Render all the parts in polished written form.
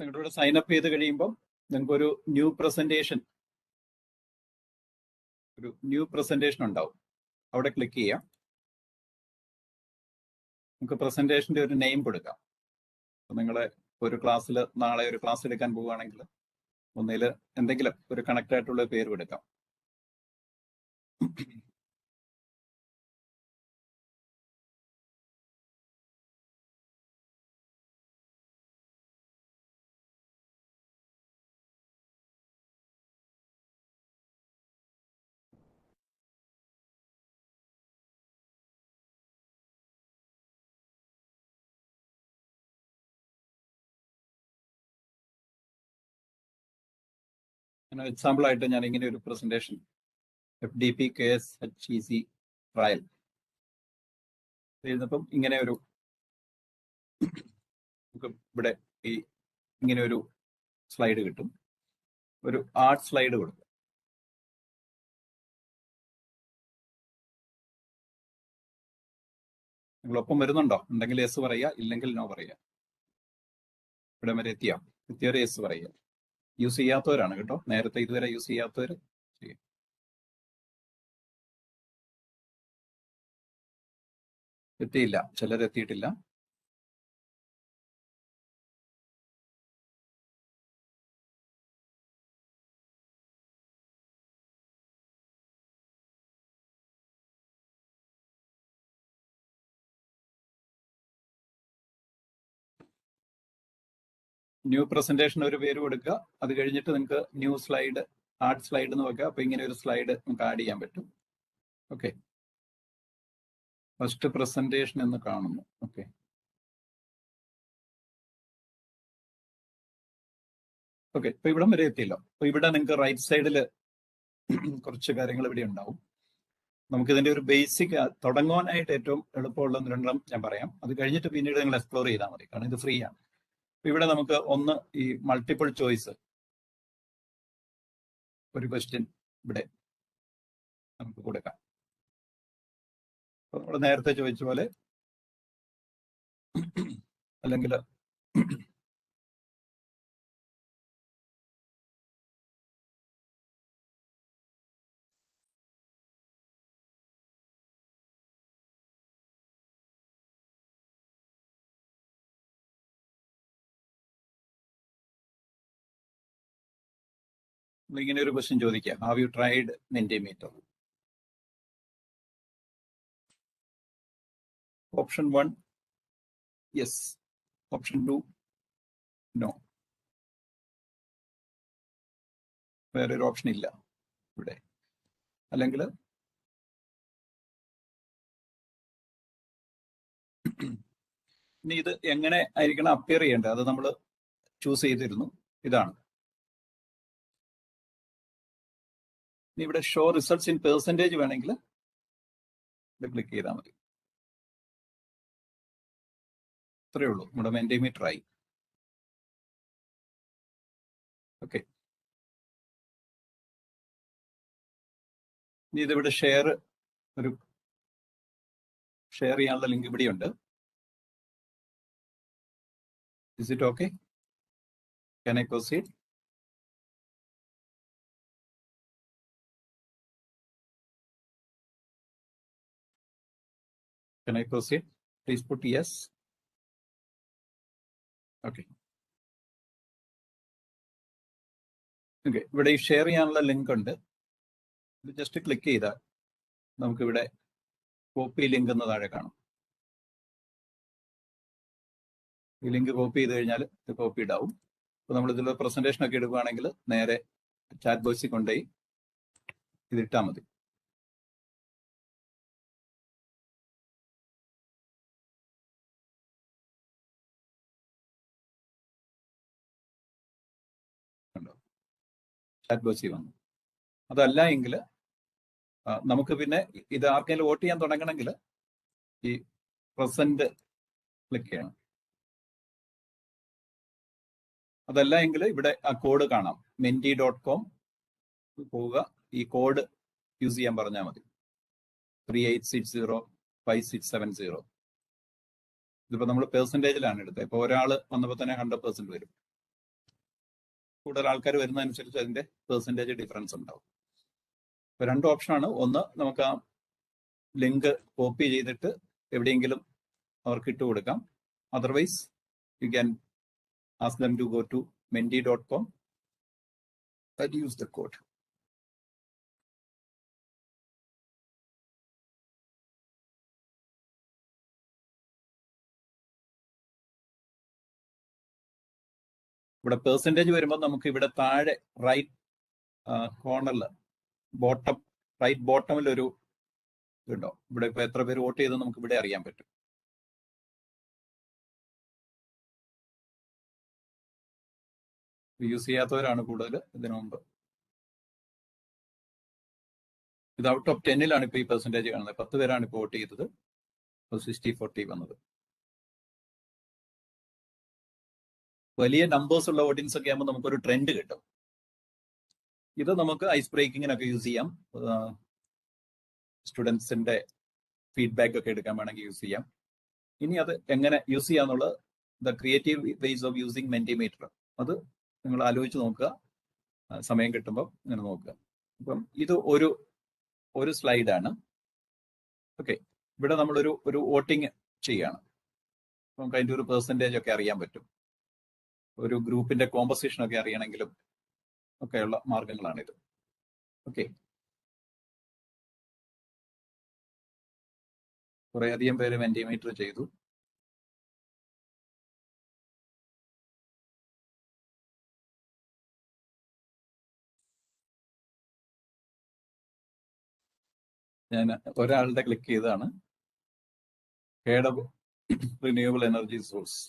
നിങ്ങളുടെ കൂടെ sign up ചെയ്ത് കഴിയുമ്പോൾ നിങ്ങൾക്ക് ഒരു ന്യൂ പ്രസന്റേഷൻ ഉണ്ടാവും. അവിടെ ക്ലിക്ക് ചെയ്യാം. നമുക്ക് പ്രസന്റേഷന്റെ ഒരു നെയിം കൊടുക്കാം. നിങ്ങളെ ഒരു ക്ലാസ്സിൽ നാളെ ഒരു ക്ലാസ് എടുക്കാൻ പോവുകയാണെങ്കിൽ ഒന്നിൽ എന്തെങ്കിലും ഒരു കണക്ട് ആയിട്ടുള്ള പേര് കൊടുക്കാം. എക്സാമ്പിൾ ആയിട്ട് ഞാൻ ഇങ്ങനെ ഒരു പ്രസന്റേഷൻ FDP KSHEC ട്രയൽ എഴുതുമ്പം ഇങ്ങനെ ഒരു ഇവിടെ ഈ ഇങ്ങനെ ഒരു സ്ലൈഡ് കിട്ടും. ഒരു ആർട്ട് സ്ലൈഡ് കൊടുക്കും. നിങ്ങളൊപ്പം വരുന്നുണ്ടോ? ഉണ്ടെങ്കിൽ യെസ് പറയുക, ഇല്ലെങ്കിൽ നോ പറയുക. ഇവിടെ വരെ എത്തിയവരെ യെസ് പറയുക. യൂസ് ചെയ്യാത്തവരാണ് കേട്ടോ, നേരത്തെ ഇതുവരെ യൂസ് ചെയ്യാത്തവർ ചെയ്യും. എത്തിയില്ല, ചിലരെത്തിയിട്ടില്ല. ന്യൂ പ്രസന്റേഷൻ ഒരു പേര് കൊടുക്കുക. അത് കഴിഞ്ഞിട്ട് നിങ്ങൾക്ക് ന്യൂ സ്ലൈഡ്, ആർട്ട് സ്ലൈഡ് എന്ന് വെക്കുക. അപ്പൊ ഇങ്ങനെ ഒരു സ്ലൈഡ് നമുക്ക് ആഡ് ചെയ്യാൻ പറ്റും. ഓക്കെ, ഫസ്റ്റ് പ്രസന്റേഷൻ എന്ന് കാണുന്നു. ഓക്കെ, ഇപ്പൊ ഇവിടം വരെ എത്തിയല്ലോ. അപ്പൊ ഇവിടെ നിങ്ങൾക്ക് റൈറ്റ് സൈഡിൽ കുറച്ച് കാര്യങ്ങൾ ഇവിടെ ഉണ്ടാവും. നമുക്കിതിന്റെ ഒരു ബേസിക് തുടങ്ങുവാനായിട്ട് ഏറ്റവും എളുപ്പമുള്ള രണ്ടെണ്ണം ഞാൻ പറയാം. അത് കഴിഞ്ഞിട്ട് പിന്നീട് നിങ്ങൾ എക്സ്പ്ലോർ ചെയ്താൽ മതി, കാരണം ഇത് ഫ്രീ ആണ്. ഇവിടെ നമുക്ക് ഒന്ന് ഈ മൾട്ടിപ്പിൾ ചോയ്സ് ഒരു ക്വസ്റ്റ്യൻ ഇവിടെ നമുക്ക് കൊടുക്കാം. നമ്മൾ നേരത്തെ ചോദിച്ച പോലെ അല്ലെങ്കിൽ ഇങ്ങനെ ഒരു ക്വസ്റ്റ്യൻ ചോദിക്കാം. Have you tried Mentimeter? Option 1 yes, option 2 no. വേറെ ഒരു ഓപ്ഷൻ ഇല്ല ഇവിടെ. അല്ലെങ്കിൽ ഇനി ഇത് എങ്ങനെ ആയിരിക്കണം അപ്പിയർ ചെയ്യേണ്ടത്, അത് നമ്മൾ ചൂസ് ചെയ്തിരുന്നു. ഇതാണ്. ഇനി ഇവിടെ ഷോ റിസൾട്ട്സ് ഇൻ പെർസെൻറ്റേജ് വേണമെങ്കിൽ ഇത് ക്ലിക്ക് ചെയ്താൽ മതി. ഇത്രയേ ഉള്ളൂ, നമ്മുടെ Mentimeter ആയി. ഓക്കെ, ഇനി ഇതിവിടെ ഷെയർ ചെയ്യാനുള്ള ലിങ്ക് ഇവിടെയുണ്ട്. Is it okay? Can I proceed? Can I proceed? Please put yes. Okay. Okay, ഇവിടെ ഈ ഷെയർ ചെയ്യാനുള്ള ലിങ്ക് ഉണ്ട്. ഇത് ജസ്റ്റ് ക്ലിക്ക് ചെയ്താൽ നമുക്കിവിടെ കോപ്പി ലിങ്ക് എന്ന് താഴെ കാണും. ഈ ലിങ്ക് കോപ്പി ചെയ്ത് കഴിഞ്ഞാൽ ഇത് കോപ്പിഡ് ആവും. അപ്പോൾ നമ്മൾ ഇതിൽ പ്രസന്റേഷൻ ഒക്കെ എടുക്കുകയാണെങ്കിൽ നേരെ ചാറ്റ് ബോക്സിൽ കൊണ്ടുപോയി ഇതിട്ടാൽ മതി. ചാറ്റ് ബോക്സിൽ വന്നു. അതല്ല എങ്കിൽ നമുക്ക് പിന്നെ ഇത് ആർക്കെങ്കിലും വോട്ട് ചെയ്യാൻ തുടങ്ങണമെങ്കിൽ ഈ പ്രസന്റ് ക്ലിക്ക് ചെയ്യണം. അതല്ല എങ്കിൽ ഇവിടെ ആ കോഡ് കാണാം, menti.com പോവുക. ഈ കോഡ് യൂസ് ചെയ്യാൻ പറഞ്ഞാൽ മതി, 38605670. ഇതിപ്പോ നമ്മൾ പെർസെൻറ്റേജിലാണ് എടുത്തത്. ഇപ്പൊ ഒരാൾ വന്നപ്പോൾ തന്നെ 100% വരും. കൂടുതൽ ആൾക്കാർ വരുന്നതനുസരിച്ച് അതിന്റെ പെർസെൻറ്റേജ് ഡിഫറൻസ് ഉണ്ടാവും. ഇപ്പൊ 2 ഓപ്ഷനാണ്. ഒന്ന്, നമുക്ക് ആ ലിങ്ക് കോപ്പി ചെയ്തിട്ട് എവിടെയെങ്കിലും അവർക്ക് ഇട്ട് കൊടുക്കാം. Otherwise you can ask them to go to menti.com and use the code. ഇവിടെ പെർസെൻറ്റേജ് വരുമ്പോൾ നമുക്ക് ഇവിടെ താഴെ റൈറ്റ് കോർണറിൽ റൈറ്റ് ബോട്ടമിൽ ഒരു ഇതുണ്ടോ, ഇവിടെ ഇപ്പൊ എത്ര പേര് വോട്ട് ചെയ്ത് നമുക്ക് ഇവിടെ അറിയാൻ പറ്റും. യൂസ് ചെയ്യാത്തവരാണ് കൂടുതൽ ഇതിനു മുമ്പ്. ഇത് ഔട്ട് ഓഫ് 10 ഇപ്പൊ ഈ പെർസെൻറ്റേജ് കാണുന്നത്. 10 പേരാണ് ഇപ്പോൾ വോട്ട് ചെയ്തത്. 60-40 വന്നത്. വലിയ നമ്പേഴ്സ് ഉള്ള ഓഡിയൻസ് ഒക്കെ ആകുമ്പോൾ നമുക്കൊരു ട്രെൻഡ് കിട്ടും. ഇത് നമുക്ക് ഐസ് ബ്രേക്കിങ്ങിനൊക്കെ യൂസ് ചെയ്യാം. സ്റ്റുഡൻസിന്റെ ഫീഡ്ബാക്ക് ഒക്കെ എടുക്കാൻ വേണമെങ്കിൽ യൂസ് ചെയ്യാം. ഇനി അത് എങ്ങനെ യൂസ് ചെയ്യാന്നുള്ളത് the creative ways of using Mentimeter, അത് നിങ്ങൾ ആലോചിച്ച് നോക്കുക, സമയം കിട്ടുമ്പോൾ ഇങ്ങനെ നോക്കുക. അപ്പം ഇത് ഒരു സ്ലൈഡാണ്. ഓക്കെ, ഇവിടെ നമ്മളൊരു വോട്ടിങ് ചെയ്യാണ്. നമുക്ക് അതിൻ്റെ ഒരു പെർസെൻറ്റേജ് ഒക്കെ അറിയാൻ പറ്റും. ഒരു ഗ്രൂപ്പിന്റെ കോമ്പസിഷൻ ഒക്കെ അറിയണമെങ്കിലും ഒക്കെയുള്ള മാർഗങ്ങളാണിത്. ഓക്കെ, കുറെ അധികം പേര് മെന്റിമീറ്റർ ചെയ്തു. ഞാൻ ഒരാളുടെ ക്ലിക്ക് ചെയ്തതാണ്. Renewable energy source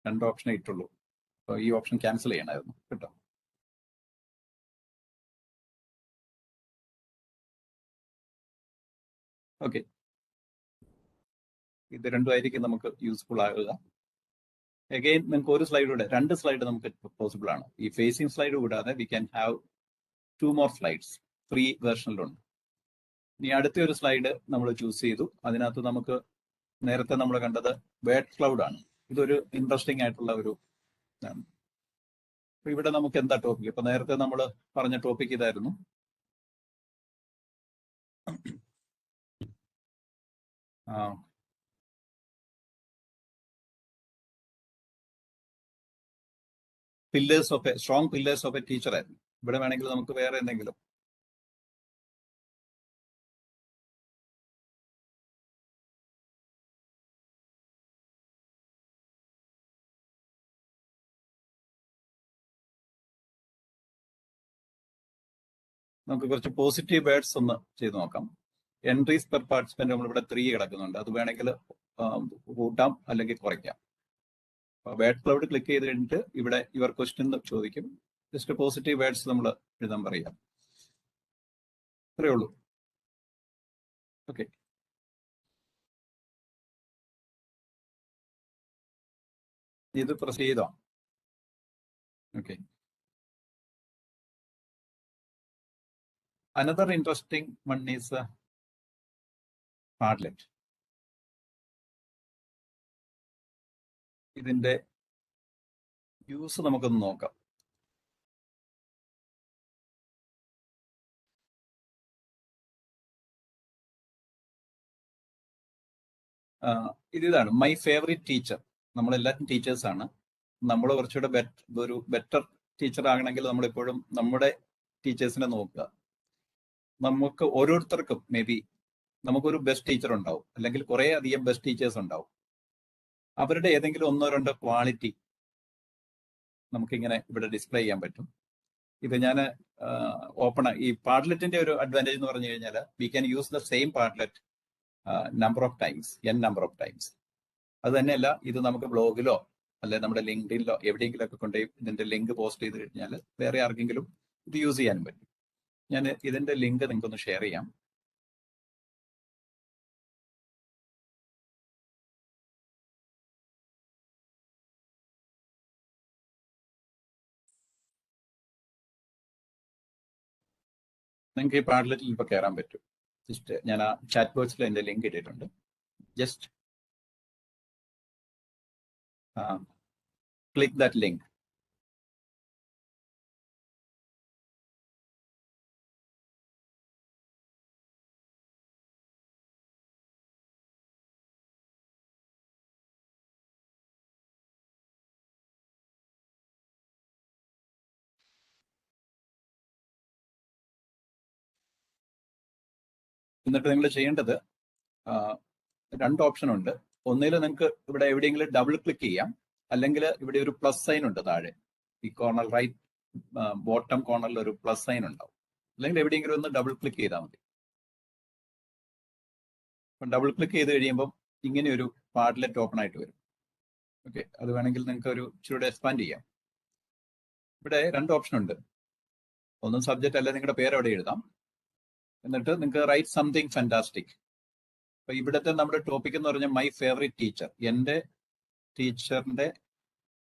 2 ഓപ്ഷനേ ഇട്ടുള്ളൂ. അപ്പോൾ ഈ ഓപ്ഷൻ ക്യാൻസൽ ചെയ്യണമായിരുന്നു കേട്ടോ. ഓക്കെ, ഇത് രണ്ടുമായിരിക്കും നമുക്ക് യൂസ്ഫുൾ ആകുക. അഗെയിൻ നിങ്ങൾക്ക് ഒരു സ്ലൈഡിലൂടെ 2 സ്ലൈഡ് നമുക്ക് പോസിബിൾ ആണ്. ഈ ഫേസിംഗ് സ്ലൈഡ് കൂടാതെ we can have 2 more slides free വേർഷനിലുണ്ട്. ഇനി അടുത്ത ഒരു സ്ലൈഡ് നമ്മൾ ചൂസ് ചെയ്തു. അതിനകത്ത് നമുക്ക് നേരത്തെ നമ്മൾ കണ്ടത് വേർഡ് ക്ലൗഡ് ആണ്. ഇതൊരു ഇൻട്രസ്റ്റിംഗ് ആയിട്ടുള്ള ഒരു ഇതാണ്. അപ്പൊ ഇവിടെ നമുക്ക് എന്താ ടോപ്പിക്? ഇപ്പൊ നേരത്തെ നമ്മൾ പറഞ്ഞ ടോപ്പിക് ഇതായിരുന്നു. Strong pillars of A teacher ആയിരുന്നു. ഇവിടെ വേണമെങ്കിൽ നമുക്ക് വേറെ എന്തെങ്കിലും നമുക്ക് കുറച്ച് പോസിറ്റീവ് വേർഡ്സ് ഒന്ന് ചെയ്ത് നോക്കാം. എൻട്രീസ് പെർ പാർട്ടിസിപ്പന്റ് നമ്മളിവിടെ 3 കിടക്കുന്നുണ്ട്. അത് വേണമെങ്കിൽ കൂട്ടാം അല്ലെങ്കിൽ കുറയ്ക്കാം. വേർഡ് ക്ലൗഡ് ക്ലിക്ക് ചെയ്ത് കഴിഞ്ഞിട്ട് ഇവിടെ യുവർ ക്വസ്റ്റ്യൻ ചോദിക്കും. ജസ്റ്റ് പോസിറ്റീവ് വേർഡ്സ് നമ്മൾ എഴുതാൻ പറയാം. അത്രേ ഉള്ളൂ. ഓക്കെ, ഇത് പ്രസ് ചെയ്തോ? Okay, another interesting one is Padlet. ഇതിന്റെ യൂസ് നമുക്കൊന്ന് നോക്കാം. ഇതാണ് മൈ ഫേവറേറ്റ് ടീച്ചർ. നമ്മളെല്ലാവരും ടീച്ചേഴ്സാണ്. നമ്മൾ കുറച്ചുകൂടെ ഒരു ബെറ്റർ ടീച്ചർ ആകണമെങ്കിൽ നമ്മളെപ്പോഴും നമ്മുടെ ടീച്ചേഴ്സിനെ നോക്കുക. നമുക്ക് ഓരോരുത്തർക്കും മേ ബി നമുക്കൊരു ബെസ്റ്റ് ടീച്ചർ ഉണ്ടാവും, അല്ലെങ്കിൽ കുറെ അധികം ബെസ്റ്റ് ടീച്ചേഴ്സ് ഉണ്ടാവും. അവരുടെ ഏതെങ്കിലും 1-2 ക്വാളിറ്റി നമുക്കിങ്ങനെ ഇവിടെ ഡിസ്പ്ലേ ചെയ്യാൻ പറ്റും. ഇത് ഞാൻ ഈ പാഡ്ലെറ്റിന്റെ ഒരു അഡ്വാൻറ്റേജ് എന്ന് പറഞ്ഞു കഴിഞ്ഞാൽ we can use the same Padlet number of times. അത് തന്നെയല്ല, ഇത് നമുക്ക് ബ്ലോഗിലോ അല്ലെ നമ്മുടെ ലിങ്ക്ഡിനിലോ എവിടെയെങ്കിലും ഒക്കെ കൊണ്ടുപോയി ഇതിന്റെ ലിങ്ക് പോസ്റ്റ് ചെയ്ത് കഴിഞ്ഞാൽ വേറെ ആർക്കെങ്കിലും ഇത് യൂസ് ചെയ്യാനും പറ്റും. ഞാൻ ഇതിന്റെ ലിങ്ക് നിങ്ങൾക്കൊന്ന് ഷെയർ ചെയ്യാം. നിങ്ങൾക്ക് ഈ പാഡ്ലെറ്റിൽ ഇപ്പൊ കയറാൻ പറ്റും. ജസ്റ്റ് ഞാൻ ആ ചാറ്റ് ബോക്സിൽ എന്റെ ലിങ്ക് ഇട്ടിട്ടുണ്ട്. Just click that link. എന്നിട്ട് നിങ്ങൾ ചെയ്യേണ്ടത് രണ്ട് ഓപ്ഷൻ ഉണ്ട്. ഒന്നിൽ നിങ്ങൾക്ക് ഇവിടെ എവിടെയെങ്കിലും ഡബിൾ ക്ലിക്ക് ചെയ്യാം, അല്ലെങ്കിൽ ഇവിടെ ഒരു പ്ലസ് സൈൻ ഉണ്ട് താഴെ, ഈ കോർണർ റൈറ്റ് ബോട്ടം കോർണറിൽ ഒരു പ്ലസ് സൈൻ ഉണ്ടാവും. അല്ലെങ്കിൽ എവിടെയെങ്കിലും ഒന്ന് ഡബിൾ ക്ലിക്ക് ചെയ്താൽ മതി. ഡബിൾ ക്ലിക്ക് ചെയ്ത് കഴിയുമ്പോൾ ഇങ്ങനെ ഒരു പാഡ്ലെറ്റ് ഓപ്പൺ ആയിട്ട് വരും. ഓക്കെ, അത് വേണമെങ്കിൽ നിങ്ങൾക്ക് ഒരു ഇച്ചിരി എക്സ്പാൻഡ് ചെയ്യാം. ഇവിടെ രണ്ട് ഓപ്ഷൻ ഉണ്ട്. ഒന്നും സബ്ജക്റ്റ് അല്ല, നിങ്ങളുടെ പേര് അവിടെ എഴുതാം. എന്നിട്ട് നിങ്ങൾക്ക് റൈറ്റ് സംതിങ് ഫാന്റാസ്റ്റിക്. അപ്പൊ ഇവിടുത്തെ നമ്മുടെ ടോപ്പിക് എന്ന് പറഞ്ഞാൽ മൈ ഫേവറേറ്റ് ടീച്ചർ, എന്റെ ടീച്ചറിന്റെ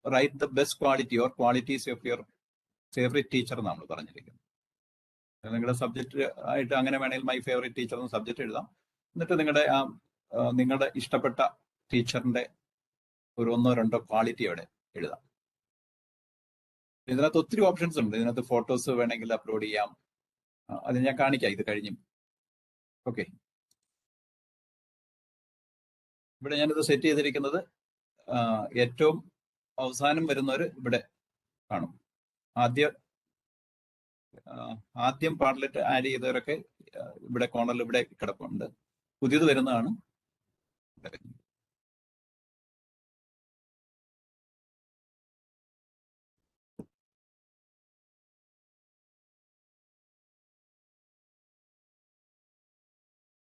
write the best quality or qualities of your favourite teacher നമ്മൾ പറഞ്ഞിരിക്കുന്നത്. നിങ്ങളുടെ സബ്ജക്റ്റ് ആയിട്ട് അങ്ങനെ വേണമെങ്കിൽ മൈ ഫേവറേറ്റ് ടീച്ചർ എന്ന് സബ്ജക്റ്റ് എഴുതാം. എന്നിട്ട് നിങ്ങളുടെ ഇഷ്ടപ്പെട്ട ടീച്ചറിന്റെ ഒരു ഒന്നോ രണ്ടോ ക്വാളിറ്റി അവിടെ എഴുതാം. ഇതിനകത്ത് ഒത്തിരി ഓപ്ഷൻസ് ഉണ്ട്. ഇതിനകത്ത് ഫോട്ടോസ് വേണമെങ്കിൽ അപ്ലോഡ് ചെയ്യാം. അത് ഞാൻ കാണിക്കാം ഇത് കഴിഞ്ഞും. ഓക്കെ, ഇവിടെ ഞാനിത് സെറ്റ് ചെയ്തിരിക്കുന്നത് ഏറ്റവും അവസാനം വരുന്നവർ ഇവിടെ കാണും. ആദ്യം പാഡ്ലെറ്റ് ആഡ് ചെയ്തവരൊക്കെ ഇവിടെ കോർണറിൽ ഇവിടെ കിടപ്പുണ്ട്. പുതിയത് വരുന്നതാണ്.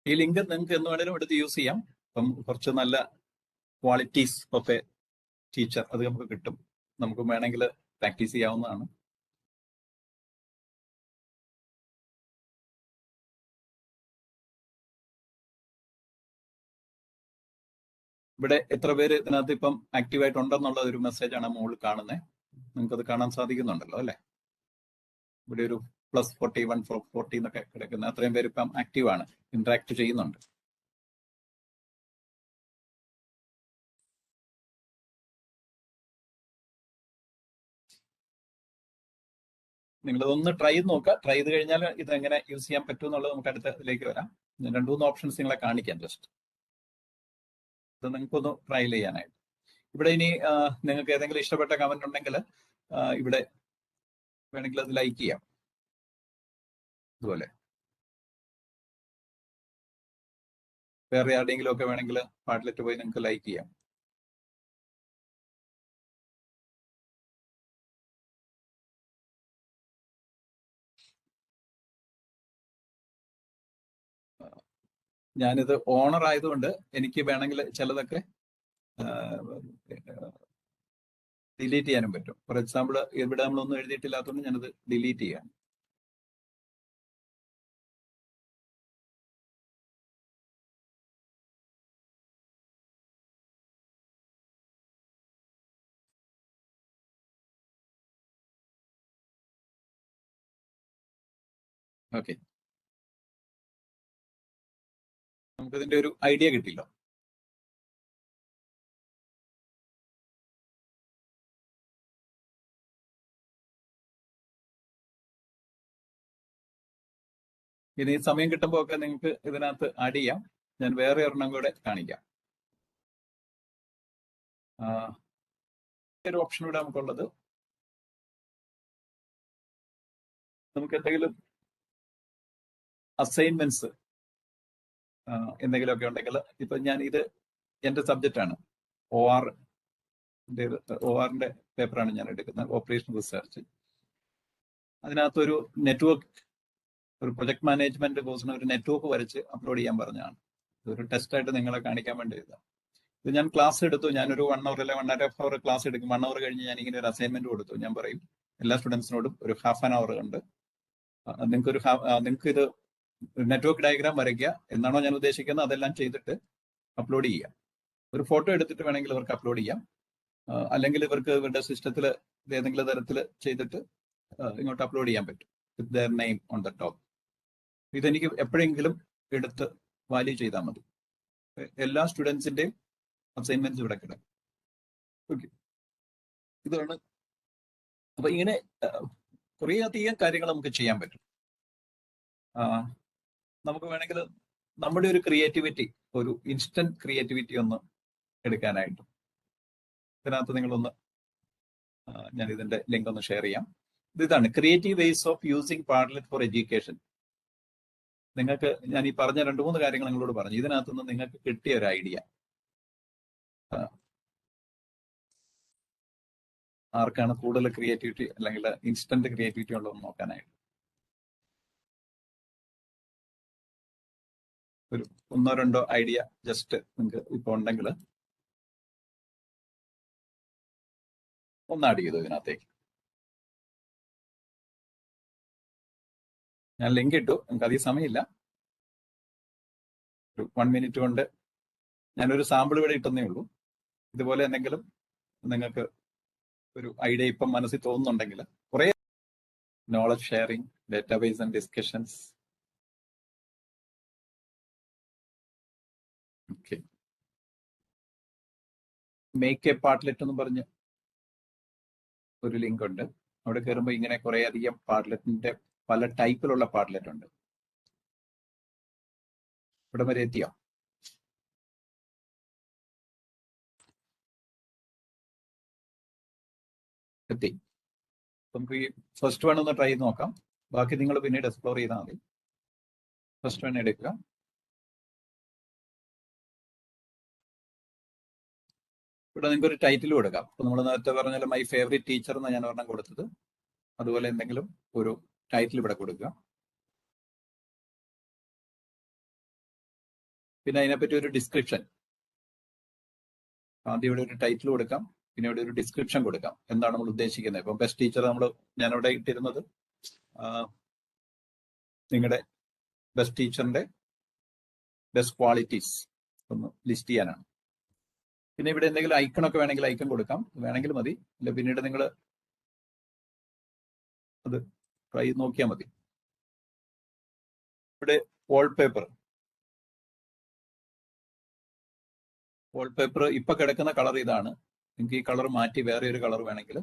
ഈ ലിങ്ക് നിങ്ങൾക്ക് എന്ന് വേണേലും എടുത്ത് യൂസ് ചെയ്യാം. അപ്പം കുറച്ച് നല്ല ക്വാളിറ്റീസ് ഓഫ് എ ടീച്ചർ അത് നമുക്ക് കിട്ടും. നമുക്ക് വേണമെങ്കിൽ പ്രാക്ടീസ് ചെയ്യാവുന്നതാണ്. ഇവിടെ എത്ര പേര് ഇതിനകത്ത് ഇപ്പം ആക്റ്റീവായിട്ട് ഉണ്ടെന്നുള്ള ഒരു മെസ്സേജാണ് മുകളിൽ കാണുന്നത്. നിങ്ങൾക്കത് കാണാൻ സാധിക്കുന്നുണ്ടല്ലോ അല്ലെ? ഇവിടെ ഒരു +41 40 എന്നൊക്കെ കിടക്കുന്ന അത്രയും പേര് ഇപ്പം ആക്റ്റീവാണ്, ഇന്ററാക്ട് ചെയ്യുന്നുണ്ട്. നിങ്ങളിതൊന്ന് ട്രൈ ചെയ്ത് നോക്കുക. ട്രൈ ചെയ്ത് കഴിഞ്ഞാൽ ഇത് എങ്ങനെ യൂസ് ചെയ്യാൻ പറ്റും എന്നുള്ളത് നമുക്ക് അടുത്തതിലേക്ക് വരാം. ഞാൻ 2-3 ഓപ്ഷൻസ് നിങ്ങളെ കാണിക്കാം. ജസ്റ്റ് ഇത് നിങ്ങൾക്കൊന്ന് ട്രയൽ ചെയ്യാനായിട്ട്. ഇവിടെ ഇനി നിങ്ങൾക്ക് ഏതെങ്കിലും ഇഷ്ടപ്പെട്ട കമന്റ് ഉണ്ടെങ്കിൽ ഇവിടെ വേണമെങ്കിൽ അത് ലൈക്ക് ചെയ്യാം. ഇതുപോലെ വേറെ ആരുടെയെങ്കിലും ഒക്കെ വേണമെങ്കിൽ പാഡ്ലെറ്റ് പോയി നിങ്ങൾക്ക് ലൈക്ക് ചെയ്യാം. ഞാനിത് ഓണർ ആയതുകൊണ്ട് എനിക്ക് വേണമെങ്കിൽ ചിലതൊക്കെ ഡിലീറ്റ് ചെയ്യാനും പറ്റും. ഫോർ എക്സാമ്പിൾ ഇവിടെ നമ്മളൊന്നും എഴുതിയിട്ടില്ലാത്തതുകൊണ്ട് ഞാനത് ഡിലീറ്റ് ചെയ്യാം. ഓക്കെ, നമുക്കിതിന്റെ ഒരു ഐഡിയ കിട്ടില്ലോ. ഇനി സമയം കിട്ടുമ്പോൾ ഒക്കെ നിങ്ങൾക്ക് ഇതിനകത്ത് ആഡ് ചെയ്യാം. ഞാൻ വേറെ ഒരെണ്ണം കൂടെ കാണിക്കാം. ഒരു ഓപ്ഷൻ ഇവിടെ നമുക്കുള്ളത്, നമുക്ക് എന്തെങ്കിലും അസൈൻമെന്റ്സ് എന്തെങ്കിലുമൊക്കെ ഉണ്ടെങ്കിൽ, ഇപ്പൊ ഞാൻ ഇത് എന്റെ സബ്ജക്റ്റ് ആണ്, ORന്റെ പേപ്പറാണ് ഞാൻ എടുക്കുന്നത്, ഓപ്പറേഷൻ റിസർച്ച്. അതിനകത്തൊരു നെറ്റ്വർക്ക്, ഒരു പ്രൊജക്ട് മാനേജ്മെന്റ് കോഴ്സിന് ഒരു നെറ്റ്വർക്ക് വരച്ച് അപ്ലോഡ് ചെയ്യാൻ പറഞ്ഞതാണ്. ഇതൊരു ടെസ്റ്റായിട്ട് നിങ്ങളെ കാണിക്കാൻ വേണ്ടി എഴുതാം. ഇത് ഞാൻ ക്ലാസ് എടുത്തു. ഞാനൊരു 1 hour അല്ലെ 1.5 hour ക്ലാസ് എടുക്കും. 1 hour കഴിഞ്ഞ് ഞാൻ ഇങ്ങനെ ഒരു അസൈൻമെന്റ് കൊടുത്തു. ഞാൻ പറയും എല്ലാ സ്റ്റുഡൻസിനോടും ഒരു ½ an hour ഉണ്ട്, നിങ്ങൾക്ക് ഇത് നെറ്റ്വർക്ക് ഡയഗ്രാം വരയ്ക്കുക, എന്നാണോ ഞാൻ ഉദ്ദേശിക്കുന്നത് അതെല്ലാം ചെയ്തിട്ട് അപ്ലോഡ് ചെയ്യാം. ഒരു ഫോട്ടോ എടുത്തിട്ട് വേണമെങ്കിൽ ഇവർക്ക് അപ്ലോഡ് ചെയ്യാം, അല്ലെങ്കിൽ ഇവർക്ക് ഇവരുടെ സിസ്റ്റത്തിൽ ഏതെങ്കിലും തരത്തിൽ ചെയ്തിട്ട് ഇങ്ങോട്ട് അപ്ലോഡ് ചെയ്യാൻ പറ്റും with their name on the top. ഇതെനിക്ക് എപ്പോഴെങ്കിലും എടുത്ത് വാല്യൂ ചെയ്താൽ മതി. എല്ലാ സ്റ്റുഡൻസിന്റെയും അസൈൻമെന്റ്സ് ഇവിടെ കിടക്കും. ഓക്കെ, ഇതാണ്. അപ്പൊ ഇങ്ങനെ കുറേ അധികം കാര്യങ്ങൾ നമുക്ക് ചെയ്യാൻ പറ്റും. നമുക്ക് വേണമെങ്കിൽ നമ്മുടെ ഒരു ക്രിയേറ്റിവിറ്റി, ഒരു ഇൻസ്റ്റന്റ് ക്രിയേറ്റിവിറ്റി ഒന്ന് എടുക്കാനായിട്ട് ഇതിനകത്ത് നിങ്ങളൊന്ന് ഞാൻ ഇതിന്റെ ലിങ്ക് ഒന്ന് ഷെയർ ചെയ്യാം. ഇതാണ് creative ways of using Padlet for education. നിങ്ങൾക്ക് ഞാൻ ഈ പറഞ്ഞ 2-3 കാര്യങ്ങൾ നിങ്ങളോട് പറഞ്ഞു. ഇതിനകത്തുനിന്ന് നിങ്ങൾക്ക് കിട്ടിയ ഒരു ഐഡിയ ആർക്കാണ് കൂടുതൽ ക്രിയേറ്റിവിറ്റി അല്ലെങ്കിൽ ഇൻസ്റ്റന്റ് ക്രിയേറ്റിവിറ്റി ഉള്ളതെന്ന് നോക്കാനായിട്ട് ഒരു 1-2 ഐഡിയ ജസ്റ്റ് നിങ്ങൾക്ക് ഇപ്പൊ ഉണ്ടെങ്കിൽ ഒന്ന് ആഡ് ചെയ്തു ഇതിനകത്തേക്ക്. ഞാൻ ലിങ്ക് ഇട്ടു, നമുക്ക് അധികം സമയമില്ല, ഒരു 1 മിനിറ്റ് കൊണ്ട് ഞാനൊരു സാമ്പിൾ ഇവിടെ ഇട്ടെന്നേ ഉള്ളൂ. ഇതുപോലെ എന്തെങ്കിലും നിങ്ങൾക്ക് ഒരു ഐഡിയ ഇപ്പം മനസ്സിൽ തോന്നുന്നുണ്ടെങ്കിൽ കുറെ knowledge sharing, database and discussions. Okay, make a Padlet എന്ന് പറഞ്ഞ് ഒരു ലിങ്ക് ഉണ്ട്. അവിടെ കയറുമ്പോൾ ഇങ്ങനെ കുറെ അധികം പാഡ്ലെറ്റിന്റെ പല ടൈപ്പിലുള്ള പാഡ്ലെറ്റ് ഉണ്ട്. ഇവിടെ വരെ എത്തിയോ? എത്തി. നമുക്ക് ഈ ഫസ്റ്റ് വൺ ഒന്ന് ട്രൈ ചെയ്ത് നോക്കാം. ബാക്കി നിങ്ങൾ പിന്നീട് എക്സ്പ്ലോർ ചെയ്താൽ മതി. ഫസ്റ്റ് വൺ എടുക്കുക. ഇവിടെ നിങ്ങൾക്ക് ഒരു ടൈറ്റിൽ കൊടുക്കാം. അപ്പൊ നമ്മൾ നേരത്തെ പറഞ്ഞാൽ മൈ ഫേവറേറ്റ് ടീച്ചർ എന്ന് ഞാൻ ഒരെണ്ണം കൊടുത്തത്. അതുപോലെ എന്തെങ്കിലും ഒരു ടൈറ്റിൽ ഇവിടെ കൊടുക്കുക. പിന്നെ അതിനെപ്പറ്റി ഒരു ഡിസ്ക്രിപ്ഷൻ. ആദ്യം ഇവിടെ ഒരു ടൈറ്റിൽ കൊടുക്കാം, പിന്നെ ഇവിടെ ഒരു ഡിസ്ക്രിപ്ഷൻ കൊടുക്കാം. എന്താണ് നമ്മൾ ഉദ്ദേശിക്കുന്നത്? ഇപ്പം ബെസ്റ്റ് ടീച്ചർ ഞാനിവിടെ ഇട്ടിരുന്നത് നിങ്ങളുടെ ബെസ്റ്റ് ടീച്ചറിന്റെ ബെസ്റ്റ് ക്വാളിറ്റീസ് ഒന്ന് ലിസ്റ്റ് ചെയ്യാനാണ്. പിന്നെ ഇവിടെ എന്തെങ്കിലും ഐക്കണൊക്കെ വേണമെങ്കിൽ ഐക്കൺ കൊടുക്കാം, വേണമെങ്കിൽ മതി. അല്ല പിന്നീട് നിങ്ങൾ അത് ട്രൈ നോക്കിയാൽ മതി. ഇവിടെ വാൾപേപ്പർ ഇപ്പൊ കിടക്കുന്ന കളർ ഇതാണ്. നിങ്ങൾക്ക് ഈ കളർ മാറ്റി വേറെ ഒരു കളർ വേണമെങ്കിൽ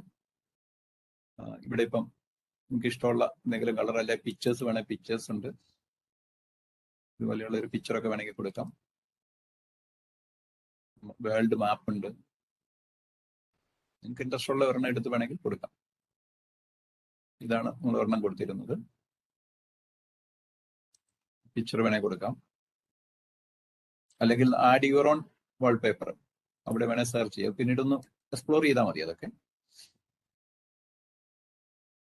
ഇവിടെ ഇപ്പം നിങ്ങൾക്ക് ഇഷ്ടമുള്ള എന്തെങ്കിലും കളർ, അല്ലെ പിക്ചേഴ്സ് വേണേൽ പിക്ചേഴ്സ് ഉണ്ട്. ഇതുപോലെയുള്ള ഒരു പിക്ചറൊക്കെ വേണമെങ്കിൽ കൊടുക്കാം. വേൾഡ് മാപ്പ് ഉണ്ട്. നിങ്ങൾക്ക് ഇൻട്രസ്റ്റ് ഉള്ള ഒരെണ്ണം എടുത്ത് വേണമെങ്കിൽ കൊടുക്കാം. ഇതാണ് നമ്മൾ ഒരെണ്ണം കൊടുത്തിരുന്നത്. പിക്ചർ വേണമെങ്കിൽ കൊടുക്കാം, അല്ലെങ്കിൽ ആഡ് യുവർ ഓൺ വാൾപേപ്പർ അവിടെ വേണേൽ സെർച്ച് ചെയ്യാം. പിന്നീട് ഒന്ന് എക്സ്പ്ലോർ ചെയ്താൽ മതി അതൊക്കെ.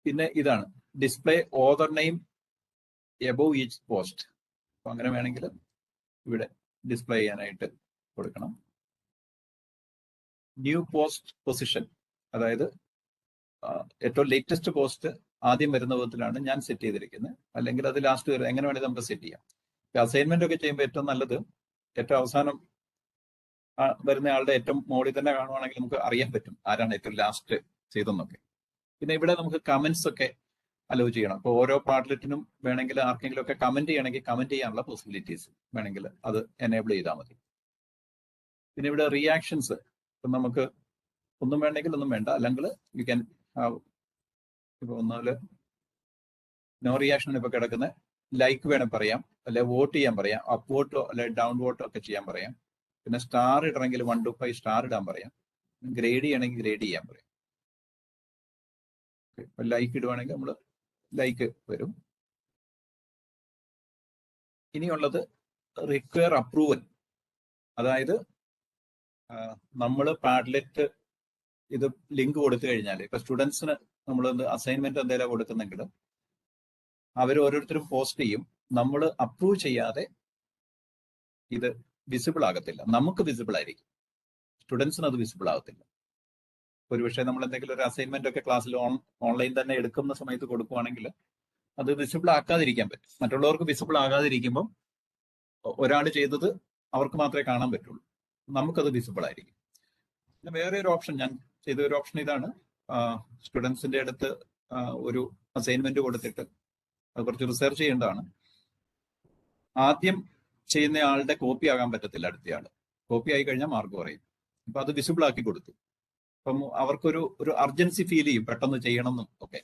പിന്നെ ഇതാണ് display author name above each post. അപ്പൊ അങ്ങനെ വേണമെങ്കിൽ ഇവിടെ ഡിസ്പ്ലേ ചെയ്യാനായിട്ട് കൊടുക്കണം. ന്യൂ പോസ്റ്റ് പൊസിഷൻ, അതായത് ഏറ്റവും ലേറ്റസ്റ്റ് പോസ്റ്റ് ആദ്യം വരുന്ന വിധത്തിലാണ് ഞാൻ സെറ്റ് ചെയ്തിരിക്കുന്നത്, അല്ലെങ്കിൽ അത് ലാസ്റ്റ് വരും, എങ്ങനെ വേണമെങ്കിൽ നമുക്ക് സെറ്റ് ചെയ്യാം. അസൈൻമെന്റ് ഒക്കെ ചെയ്യുമ്പോൾ ഏറ്റവും നല്ലത് ഏറ്റവും അവസാനം വരുന്ന ആളുടെ ഏറ്റവും മോളിൽ തന്നെ കാണുവാണെങ്കിൽ നമുക്ക് അറിയാൻ പറ്റും ആരാണ് ഏറ്റവും ലാസ്റ്റ് ചെയ്തെന്നൊക്കെ. പിന്നെ ഇവിടെ നമുക്ക് കമന്റ്സ് ഒക്കെ അലോ ചെയ്യണം. അപ്പോൾ ഓരോ പാഡ്ലെറ്റിനും വേണമെങ്കിൽ ആർക്കെങ്കിലും ഒക്കെ കമന്റ് ചെയ്യണമെങ്കിൽ കമന്റ് ചെയ്യാനുള്ള പോസിബിലിറ്റീസ് വേണമെങ്കിൽ അത് എനേബിൾ ചെയ്താൽ മതി. പിന്നെ ഇവിടെ റിയാക്ഷൻസ്, ഇപ്പം നമുക്ക് ഒന്നും വേണമെങ്കിൽ ഒന്നും വേണ്ട, അല്ലെങ്കിൽ യു ക്യാൻ ഹാവ്, ഇപ്പൊ ഒന്നാല് നോ റിയാക്ഷൻ ഇപ്പൊ കിടക്കുന്നത്, ലൈക്ക് വേണം പറയാം, അല്ലെ വോട്ട് ചെയ്യാൻ പറയാം, അപ്പ് വോട്ടോ അല്ലെ ഡൗൺ വോട്ടോ ഒക്കെ ചെയ്യാൻ പറയാം. പിന്നെ സ്റ്റാർ ഇടണമെങ്കിൽ 1 to 5 സ്റ്റാർ ഇടാൻ പറയാം. ഗ്രേഡ് ചെയ്യണമെങ്കിൽ ഗ്രേഡ് ചെയ്യാൻ പറയാം. ലൈക്ക് ഇടുവാണെങ്കിൽ നമ്മൾ ലൈക്ക് വരും. ഇനിയുള്ളത് റിക്വയർ അപ്രൂവൽ, അതായത് നമ്മൾ പാഡ്ലെറ്റ് ഇത് ലിങ്ക് കൊടുത്തു കഴിഞ്ഞാൽ, ഇപ്പൊ സ്റ്റുഡൻസിന് നമ്മൾ അസൈൻമെന്റ് എന്തെങ്കിലും കൊടുക്കുന്നെങ്കിൽ അവർ ഓരോരുത്തരും പോസ്റ്റ് ചെയ്യും. നമ്മൾ അപ്രൂവ് ചെയ്യാതെ ഇത് വിസിബിൾ ആകത്തില്ല. നമുക്ക് വിസിബിൾ ആയിരിക്കും, സ്റ്റുഡൻസിന് അത് വിസിബിൾ ആകത്തില്ല. ഒരുപക്ഷെ നമ്മൾ എന്തെങ്കിലും ഒരു അസൈൻമെന്റ് ഒക്കെ ക്ലാസ്സിൽ ഓൺലൈൻ തന്നെ എടുക്കുന്ന സമയത്ത് കൊടുക്കുവാണെങ്കിൽ അത് വിസിബിൾ ആക്കാതിരിക്കാൻ പറ്റും. മറ്റുള്ളവർക്ക് വിസിബിൾ ആകാതിരിക്കുമ്പം ഒരാൾ ചെയ്തത് അവർക്ക് മാത്രമേ കാണാൻ പറ്റുള്ളൂ, നമുക്കത് വിസിബിൾ ആയിരിക്കും. പിന്നെ വേറെ ഒരു ഓപ്ഷൻ, ഞാൻ ചെയ്ത ഒരു ഓപ്ഷൻ ഇതാണ്. സ്റ്റുഡൻസിന്റെ അടുത്ത് ഒരു അസൈൻമെന്റ് കൊടുത്തിട്ട് അത് കുറച്ച് റിസർച്ച് ചെയ്യേണ്ടതാണ്. ആദ്യം ചെയ്യുന്ന ആളുടെ കോപ്പി ആകാൻ പറ്റത്തില്ല, അടുത്തയാൾ കോപ്പി ആയി കഴിഞ്ഞാൽ മാർക്ക് പറയും. അപ്പൊ അത് വിസിബിൾ ആക്കി കൊടുത്തു. അപ്പം അവർക്കൊരു അർജൻസി ഫീൽ ചെയ്യും പെട്ടെന്ന് ചെയ്യണം എന്നും ഒക്കെ.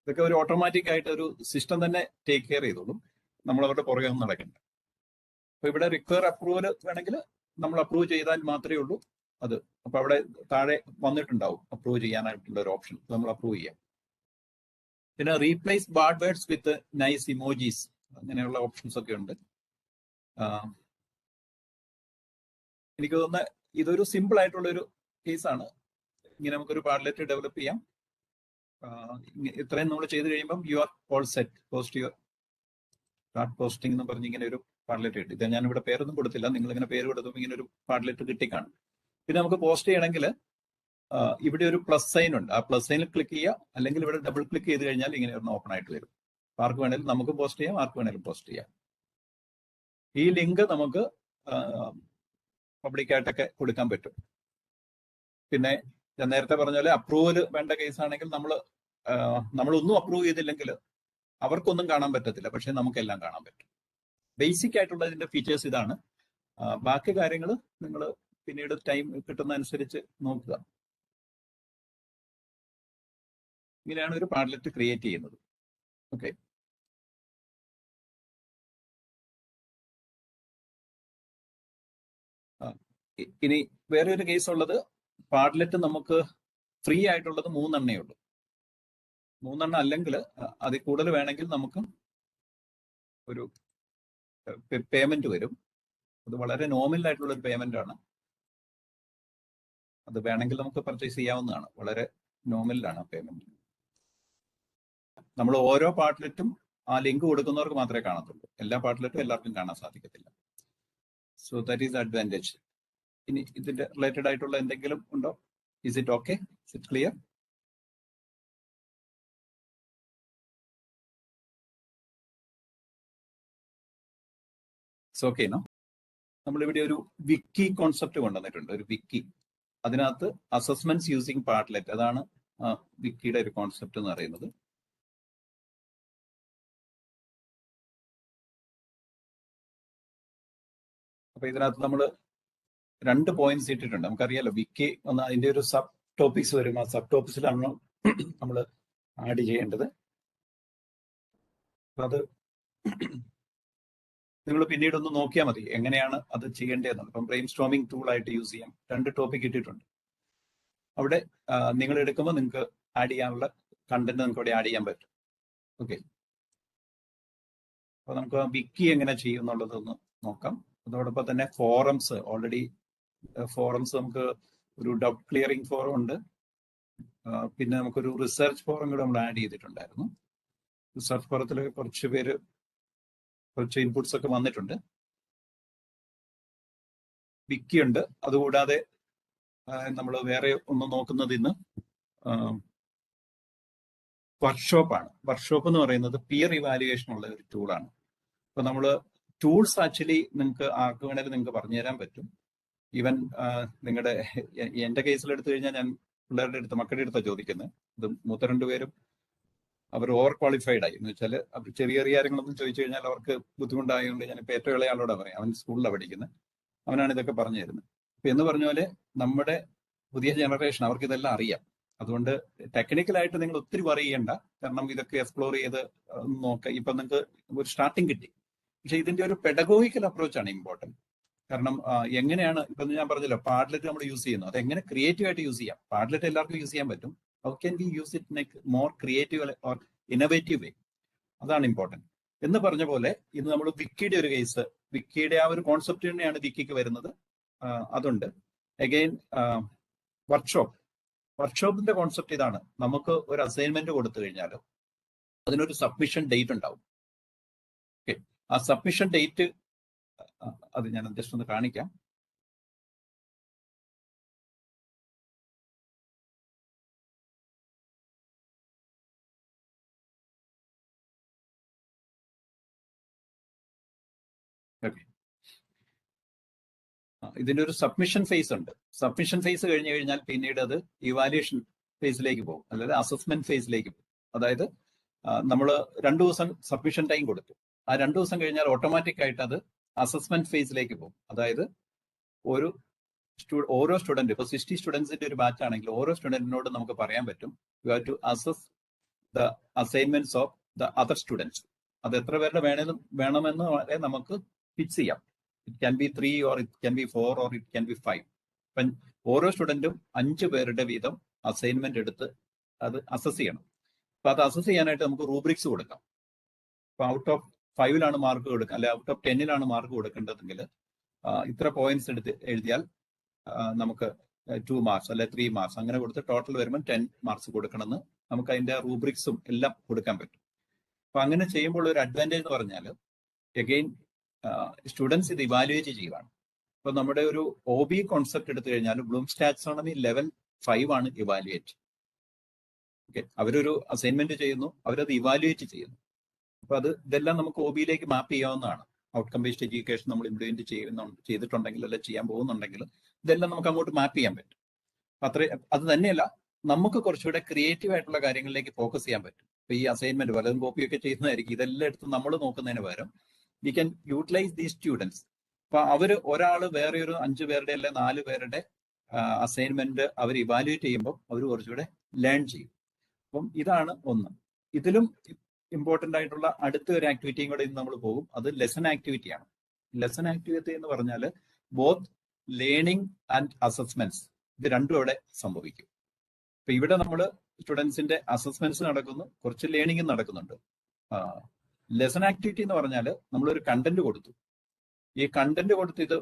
ഇതൊക്കെ ഒരു ഓട്ടോമാറ്റിക് ആയിട്ട് ഒരു സിസ്റ്റം തന്നെ ടേക്ക് കെയർ ചെയ്തോളും, നമ്മൾ അവരുടെ പുറകെ ഒന്നും നടക്കണ്ട. അപ്പൊ ഇവിടെ റിക്വയർ അപ്രൂവൽ വേണമെങ്കിൽ നമ്മൾ അപ്രൂവ് ചെയ്താൽ മാത്രമേ ഉള്ളൂ അത്. അപ്പൊ അവിടെ താഴെ വന്നിട്ടുണ്ടാവും അപ്രൂവ് ചെയ്യാനായിട്ടുള്ള ഒരു ഓപ്ഷൻ, നമ്മൾ അപ്രൂവ് ചെയ്യാം. പിന്നെ replace bad words with nice emojis, അങ്ങനെയുള്ള ഓപ്ഷൻസ് ഒക്കെ ഉണ്ട്. എനിക്ക് തോന്നുന്നത് ഇതൊരു സിമ്പിൾ ആയിട്ടുള്ള ഒരു കേസാണ്. ഇങ്ങനെ നമുക്കൊരു പാഡ്ലെറ്റ് ഡെവലപ്പ് ചെയ്യാം. ഇത്രയും നമ്മൾ ചെയ്ത് കഴിയുമ്പം you are all set, post your start posting എന്ന് പറഞ്ഞ് ഇങ്ങനെ ഒരു പാഡ്ലെറ്റ് കിട്ടി. ഇത് ഞാനിവിടെ പേരൊന്നും കൊടുത്തില്ല, നിങ്ങൾ ഇങ്ങനെ പേര് കൊടുത്തപ്പോൾ ഇങ്ങനെ ഒരു പാഡ്ലെറ്റ് കിട്ടിക്കാണും. പിന്നെ നമുക്ക് പോസ്റ്റ് ചെയ്യണമെങ്കിൽ ഇവിടെ ഒരു പ്ലസ് സൈൻ ഉണ്ട്, ആ പ്ലസ് സൈനിൽ ക്ലിക്ക് ചെയ്യുക, അല്ലെങ്കിൽ ഇവിടെ ഡബിൾ ക്ലിക്ക് ചെയ്ത് കഴിഞ്ഞാൽ ഇങ്ങനെ ഒന്ന് ഓപ്പൺ ആയിട്ട് വരും. ആർക്ക് വേണേലും നമുക്ക് പോസ്റ്റ് ചെയ്യാം, ആർക്ക് വേണേലും പോസ്റ്റ് ചെയ്യാം. ഈ ലിങ്ക് നമുക്ക് പബ്ലിക്കായിട്ടൊക്കെ കൊടുക്കാൻ പറ്റും. പിന്നെ ഞാൻ നേരത്തെ പറഞ്ഞ പോലെ അപ്രൂവൽ വേണ്ട കേസാണെങ്കിൽ നമ്മളൊന്നും അപ്രൂവ് ചെയ്തില്ലെങ്കിൽ അവർക്കൊന്നും കാണാൻ പറ്റത്തില്ല, പക്ഷെ നമുക്കെല്ലാം കാണാൻ പറ്റും. ബേസിക് ആയിട്ടുള്ള ഇതിന്റെ ഫീച്ചേഴ്സ് ഇതാണ്. ബാക്കി കാര്യങ്ങൾ നിങ്ങൾ പിന്നീട് ടൈം കിട്ടുന്ന അനുസരിച്ച് നോക്കുക. ഇങ്ങനെയാണ് ഒരു പാഡ്ലെറ്റ് ക്രിയേറ്റ് ചെയ്യുന്നത്. ഓക്കെ, ഇനി വേറെ ഒരു കേസ് ഉള്ളത്, പാഡ്ലെറ്റ് നമുക്ക് ഫ്രീ ആയിട്ടുള്ളത് 3 എണ്ണേ ഉള്ളൂ. 3 എണ്ണം അല്ലെങ്കിൽ അതിൽ കൂടുതൽ വേണമെങ്കിൽ നമുക്ക് ഒരു പേയ്മെന്റ് വരും. അത് വളരെ നോമിനൽ ആയിട്ടുള്ള ഒരു പേയ്മെന്റ് ആണ്. അത് വേണമെങ്കിൽ നമുക്ക് പർച്ചേസ് ചെയ്യാവുന്നതാണ്. വളരെ നോമിനലാണ് പേയ്മെന്റ്. നമ്മൾ ഓരോ പാഡ്ലെറ്റും ആ ലിങ്ക് കൊടുക്കുന്നവർക്ക് മാത്രമേ കാണത്തുള്ളൂ. എല്ലാ പാഡ്ലെറ്റും എല്ലാവർക്കും കാണാൻ സാധിക്കത്തില്ല. So that is advantage. ഇനി ഇതിന്റെ റിലേറ്റഡ് ആയിട്ടുള്ള എന്തെങ്കിലും ഉണ്ടോ? Is it okay? Is it clear? It's okay no? നമ്മളിവിടെ ഒരു വിക്കി കോൺസെപ്റ്റ് കൊണ്ടുവന്നിട്ടുണ്ട്, ഒരു വിക്കി. അതിനകത്ത് അസസ്മെന്റ്സ് യൂസിങ് പാഡ്ലെറ്റ്, അതാണ് വിക്കിയുടെ ഒരു കോൺസെപ്റ്റ് എന്ന് പറയുന്നത്. അപ്പൊ ഇതിനകത്ത് നമ്മൾ 2 പോയിന്റ്സ് ഇട്ടിട്ടുണ്ട്. നമുക്കറിയാലോ വിക്കി ഒന്ന് അതിന്റെ ഒരു സബ് ടോപ്പിക്സ് വരും, ആ സബ് ടോപ്പിക്സിലാണ് നമ്മൾ ആഡ് ചെയ്യേണ്ടത്. അപ്പൊ അത് നിങ്ങൾ പിന്നീട് ഒന്ന് നോക്കിയാൽ മതി എങ്ങനെയാണ് അത് ചെയ്യേണ്ടതെന്നുള്ളത്. ഇപ്പം ബ്രെയിൻ സ്റ്റോമിംഗ് ടൂൾ ആയിട്ട് യൂസ് ചെയ്യാം. 2 ടോപ്പിക് ഇട്ടിട്ടുണ്ട്. അവിടെ നിങ്ങൾ എടുക്കുമ്പോൾ നിങ്ങൾക്ക് ആഡ് ചെയ്യാനുള്ള കണ്ടന്റ് നിങ്ങൾക്ക് അവിടെ ആഡ് ചെയ്യാൻ പറ്റും. ഓക്കെ, അപ്പൊ നമുക്ക് ആ വിക്കി എങ്ങനെ ചെയ്യും എന്നുള്ളത് ഒന്ന് നോക്കാം. അതോടൊപ്പം തന്നെ ഫോറംസ്, ഓൾറെഡി ഫോറംസ് നമുക്ക് ഒരു ഡൗട്ട് ക്ലിയറിംഗ് ഫോറം ഉണ്ട്. പിന്നെ നമുക്കൊരു റിസർച്ച് ഫോറം കൂടെ നമ്മൾ ആഡ് ചെയ്തിട്ടുണ്ടായിരുന്നു. റിസർച്ച് ഫോറത്തിൽ കുറച്ച് ഇൻപുട്സ് ഒക്കെ വന്നിട്ടുണ്ട്. വിക്കി ഉണ്ട്. അതുകൂടാതെ നമ്മൾ വേറെ ഒന്ന് നോക്കുന്നത് ഇന്ന് വർക്ക്ഷോപ്പാണ്. വർക്ക്ഷോപ്പ് എന്ന് പറയുന്നത് പിയർ ഇവാലുവേഷൻ ഉള്ള ഒരു ടൂളാണ്. അപ്പൊ നമ്മൾ ടൂൾസ് ആക്ച്വലി നിങ്ങൾക്ക് ആർക്ക് വേണേലും നിങ്ങൾക്ക് പറഞ്ഞു തരാൻ പറ്റും. ഈവൻ നിങ്ങളുടെ എന്റെ കേസിൽ എടുത്തു കഴിഞ്ഞാൽ ഞാൻ മക്കളുടെ അടുത്താണ് ചോദിക്കുന്നത്. ഇത് മൂത്ത 2 പേരും അവർ ഓവർ ക്വാളിഫൈഡ് ആയി എന്ന് വെച്ചാൽ അവർ ചെറിയ കാര്യങ്ങളൊന്നും ചോദിച്ചു കഴിഞ്ഞാൽ അവർക്ക് ബുദ്ധിമുട്ടായതുകൊണ്ട് ഞാൻ ഇപ്പൊ ഏറ്റവും ഇളയ ആളോടാ പറയാം, അവൻ സ്കൂളിലാണ് പഠിക്കുന്നത്, അവനാണ് ഇതൊക്കെ പറഞ്ഞു തരുന്നത്. അപ്പൊ എന്ന് പറഞ്ഞ പോലെ നമ്മുടെ പുതിയ ജനറേഷൻ അവർക്ക് ഇതെല്ലാം അറിയാം. അതുകൊണ്ട് ടെക്നിക്കലായിട്ട് നിങ്ങൾ ഒത്തിരി വറി ചെയ്യണ്ട, കാരണം ഇതൊക്കെ എക്സ്പ്ലോർ ചെയ്ത് നോക്കാം. ഇപ്പൊ നിങ്ങൾക്ക് ഒരു സ്റ്റാർട്ടിങ് കിട്ടി. പക്ഷെ ഇതിന്റെ ഒരു പെഡഗോഗിക്കൽ അപ്രോച്ചാണ് ഇമ്പോർട്ടന്റ്. കാരണം എങ്ങനെയാണ് ഇപ്പൊ ഞാൻ പറഞ്ഞല്ലോ പാഡ്ലെറ്റ് നമ്മൾ യൂസ് ചെയ്യുന്നു, അത് എങ്ങനെ ക്രിയേറ്റീവ് ആയിട്ട് യൂസ് ചെയ്യാം. പാഡ്ലെറ്റ് എല്ലാവർക്കും യൂസ് ചെയ്യാൻ പറ്റും. How can we use it in a more creative or innovative way, അതാണ് ഇമ്പോർട്ടന്റ്. എന്ന് പറഞ്ഞ പോലെ ഇത് നമ്മൾ വിക്കിയുടെ ഒരു കേസ്, വിക്കിയുടെ ആ ഒരു കോൺസെപ്റ്റ് തന്നെയാണ് വിക്കിക്ക് വരുന്നത്. അതുണ്ട്. അഗെയിൻ വർക്ക്ഷോപ്പിന്റെ കോൺസെപ്റ്റ് ഇതാണ്. നമുക്ക് ഒരു അസൈൻമെന്റ് കൊടുത്തു കഴിഞ്ഞാൽ അതിനൊരു സബ്മിഷൻ ഡേറ്റ് ഉണ്ടാവും. ഓക്കെ, ആ സബ്മിഷൻ ഡേറ്റ് അത് ഞാൻ ജസ്റ്റ് ഒന്ന് കാണിക്കാം. ഓക്കെ, ഇതിന്റെ ഒരു സബ്മിഷൻ ഫേസ് ഉണ്ട്. സബ്മിഷൻ ഫേസ് കഴിഞ്ഞു കഴിഞ്ഞാൽ പിന്നീട് അത് ഇവാലുവേഷൻ ഫേസിലേക്ക് പോകും, അതായത് അസസ്മെന്റ് ഫേസിലേക്ക് പോകും. അതായത് നമ്മൾ 2 ദിവസം സബ്മിഷൻ ടൈം കൊടുത്തു. ആ 2 ദിവസം കഴിഞ്ഞാൽ ഓട്ടോമാറ്റിക് ആയിട്ട് അത് അസസ്മെന്റ് ഫേസിലേക്ക് പോകും. അതായത് ഒരു ഓരോ സ്റ്റുഡന്റ് ഇപ്പൊ 60 സ്റ്റുഡൻസിന്റെ ഒരു ബാച്ച് ആണെങ്കിൽ ഓരോ സ്റ്റുഡന്റിനോട് നമുക്ക് പറയാൻ പറ്റും you have to assess the assignments of the other students. അത് എത്ര പേരുടെ വേണമെന്ന് വരെ നമുക്ക് ഫിക്സ് ചെയ്യാം. It can be 3 or it can be 4 or it can be 5. അപ്പം ഓരോ സ്റ്റുഡന്റും 5 പേരുടെ വീതം അസൈൻമെന്റ് എടുത്ത് അത് അസസ് ചെയ്യണം. അപ്പൊ അത് അസസ് ചെയ്യാനായിട്ട് നമുക്ക് റൂബ്രിക്സ് കൊടുക്കാം. ഇപ്പൊ ഔട്ട് ഓഫ് 5 മാർക്ക് കൊടുക്കുക, അല്ലെ ഔട്ട് ഓഫ് 10 മാർക്ക് കൊടുക്കേണ്ടതെങ്കിൽ ഇത്ര പോയിന്റ്സ് എടുത്ത് എഴുതിയാൽ നമുക്ക് 2 മാർക്സ് അല്ലെ 3 മാർക്സ് അങ്ങനെ കൊടുത്ത് ടോട്ടൽ വരുമ്പോൾ 10 മാർക്സ് കൊടുക്കണമെന്ന് നമുക്ക് അതിന്റെ റൂബ്രിക്സും എല്ലാം കൊടുക്കാൻ പറ്റും. അപ്പൊ അങ്ങനെ ചെയ്യുമ്പോൾ ഒരു അഡ്വാൻറ്റേജ് എന്ന് പറഞ്ഞാൽ എഗെയിൻ സ്റ്റുഡൻസ് ഇത് ഇവാലുവേറ്റ് ചെയ്യുകയാണ്. ഇപ്പൊ നമ്മുടെ ഒരു OB കോൺസെപ്റ്റ് എടുത്തു കഴിഞ്ഞാൽ ബ്ലൂംസ് ടാക്സോണമി ലെവൽ 5 ആണ് ഇവാലുവേറ്റ്. ഓക്കെ, അവരൊരു അസൈൻമെന്റ് ചെയ്യുന്നു, അവരത് ഇവാലുവേറ്റ് ചെയ്യുന്നു. അപ്പൊ ഇതെല്ലാം നമുക്ക് OBയിലേക്ക് മാപ്പ് ചെയ്യാവുന്നതാണ്. ഔട്ട്കം ബേസ്ഡ് എഡ്യൂക്കേഷൻ നമ്മൾ ഇംപ്ലിമെന്റ് ചെയ്തിട്ടുണ്ടെങ്കിൽ അല്ലെ ചെയ്യാൻ പോകുന്നുണ്ടെങ്കിൽ ഇതെല്ലാം നമുക്ക് അങ്ങോട്ട് മാപ്പ് ചെയ്യാൻ പറ്റും. അത് തന്നെയല്ല, നമുക്ക് കുറച്ചുകൂടെ ക്രിയേറ്റീവ് ആയിട്ടുള്ള കാര്യങ്ങളിലേക്ക് ഫോക്കസ് ചെയ്യാൻ പറ്റും. ഇപ്പൊ ഈ അസൈൻമെന്റ് പലതും കോപ്പിയൊക്കെ ചെയ്യുന്നതായിരിക്കും. ഇതെല്ലാം എടുത്ത് നമ്മൾ നോക്കുന്നതിന് പകരം we can utilise these students. അപ്പൊ ഒരാൾ വേറെ ഒരു 5 പേരുടെ അല്ലെ 4 പേരുടെ അസൈൻമെന്റ് അവർ ഇവാലുവേറ്റ് ചെയ്യുമ്പോൾ അവർ കുറച്ചുകൂടെ ലേൺ ചെയ്യും. അപ്പം ഇതാണ് ഒന്ന്. ഇതിലും ഇമ്പോർട്ടന്റ് ആയിട്ടുള്ള അടുത്ത ഒരു ആക്ടിവിറ്റിയും കൂടെ ഇന്ന് നമ്മൾ പോകും. അത് ലെസൺ ആക്ടിവിറ്റിയാണ്. ലെസൺ ആക്ടിവിറ്റി എന്ന് പറഞ്ഞാൽ ബോത്ത് ലേണിംഗ് ആൻഡ് അസസ്മെന്റ്സ് ഇത് രണ്ടും ഇവിടെ സംഭവിക്കും. ഇപ്പൊ ഇവിടെ നമ്മൾ സ്റ്റുഡൻസിന്റെ അസസ്മെന്റ്സ് നടക്കുന്നു, കുറച്ച് ലേണിംഗും നടക്കുന്നുണ്ട്. ലെസൺ ആക്ടിവിറ്റി എന്ന് പറഞ്ഞാൽ നമ്മളൊരു കണ്ടന്റ് കൊടുത്തു. ഈ കണ്ടന്റ് കൊടുത്ത് ഇത്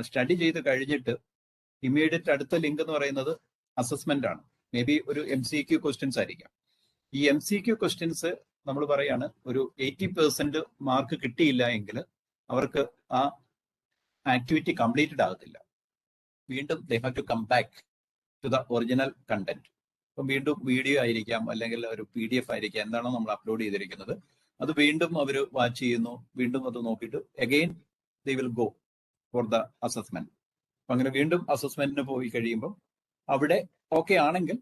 സ്റ്റഡി ചെയ്ത് കഴിഞ്ഞിട്ട് ഇമ്മീഡിയറ്റ് അടുത്ത ലിങ്ക് എന്ന് പറയുന്നത് അസസ്മെന്റ് ആണ്. മേ ബി ഒരു MCQ ക്വസ്റ്റ്യൻസ് ആയിരിക്കാം. ഈ MCQ ക്വസ്റ്റ്യൻസ് നമ്മൾ പറയാണ് ഒരു 80% മാർക്ക് കിട്ടിയില്ല എങ്കിൽ അവർക്ക് ആ ആക്ടിവിറ്റി കംപ്ലീറ്റഡ് ആകത്തില്ല. വീണ്ടും they have to come back to the original content. അപ്പം വീണ്ടും വീഡിയോ ആയിരിക്കാം, അല്ലെങ്കിൽ ഒരു PDF ആയിരിക്കാം, എന്താണോ നമ്മൾ അപ്ലോഡ് ചെയ്തിരിക്കുന്നത് അത് വീണ്ടും അവർ വാച്ച് ചെയ്യുന്നു, വീണ്ടും അത് നോക്കിയിട്ട് again they will go for the assessment. അപ്പൊ അങ്ങനെ വീണ്ടും അസസ്മെന്റിന് പോയി കഴിയുമ്പോൾ അവിടെ ഓക്കെ ആണെങ്കിൽ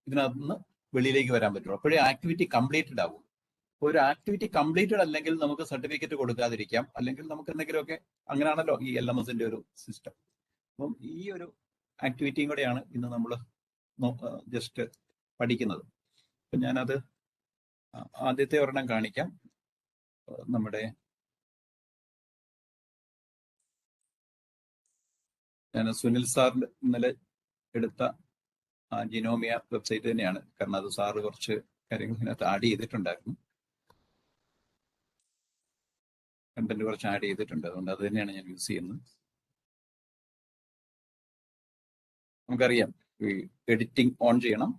ഇതിനകത്ത് നിന്ന് വെളിയിലേക്ക് വരാൻ പറ്റുള്ളൂ. അപ്പോഴേ ആക്ടിവിറ്റി കംപ്ലീറ്റഡ് ആകും. ഒരു ആക്ടിവിറ്റി കംപ്ലീറ്റഡ് അല്ലെങ്കിൽ നമുക്ക് സർട്ടിഫിക്കറ്റ് കൊടുക്കാതിരിക്കാം, അല്ലെങ്കിൽ നമുക്ക് എന്തെങ്കിലുമൊക്കെ, അങ്ങനെയാണല്ലോ ഈ LMSന്റെ ഒരു സിസ്റ്റം. അപ്പം ഈ ഒരു ആക്ടിവിറ്റിയും കൂടെയാണ് ഇന്ന് നമ്മൾ ജസ്റ്റ് പഠിക്കുന്നത്. അപ്പൊ ഞാനത് ആദ്യത്തെ ഒരെണ്ണം കാണിക്കാം. ഞാൻ സുനിൽ സാറിന്റെ ഇന്നലെ എടുത്ത ജിനോമിയ വെബ്സൈറ്റ് തന്നെയാണ്. കാരണം അത് സാറ് കുറച്ച് കാര്യങ്ങൾ ഇതിനകത്ത് ആഡ് ചെയ്തിട്ടുണ്ടായിരുന്നു, കണ്ടന്റ് കുറച്ച് ആഡ് ചെയ്തിട്ടുണ്ട്. അതുകൊണ്ട് അത് തന്നെയാണ് ഞാൻ യൂസ് ചെയ്യുന്നത്. നമുക്കറിയാം ഈ എഡിറ്റിംഗ് ഓൺ ചെയ്യണം.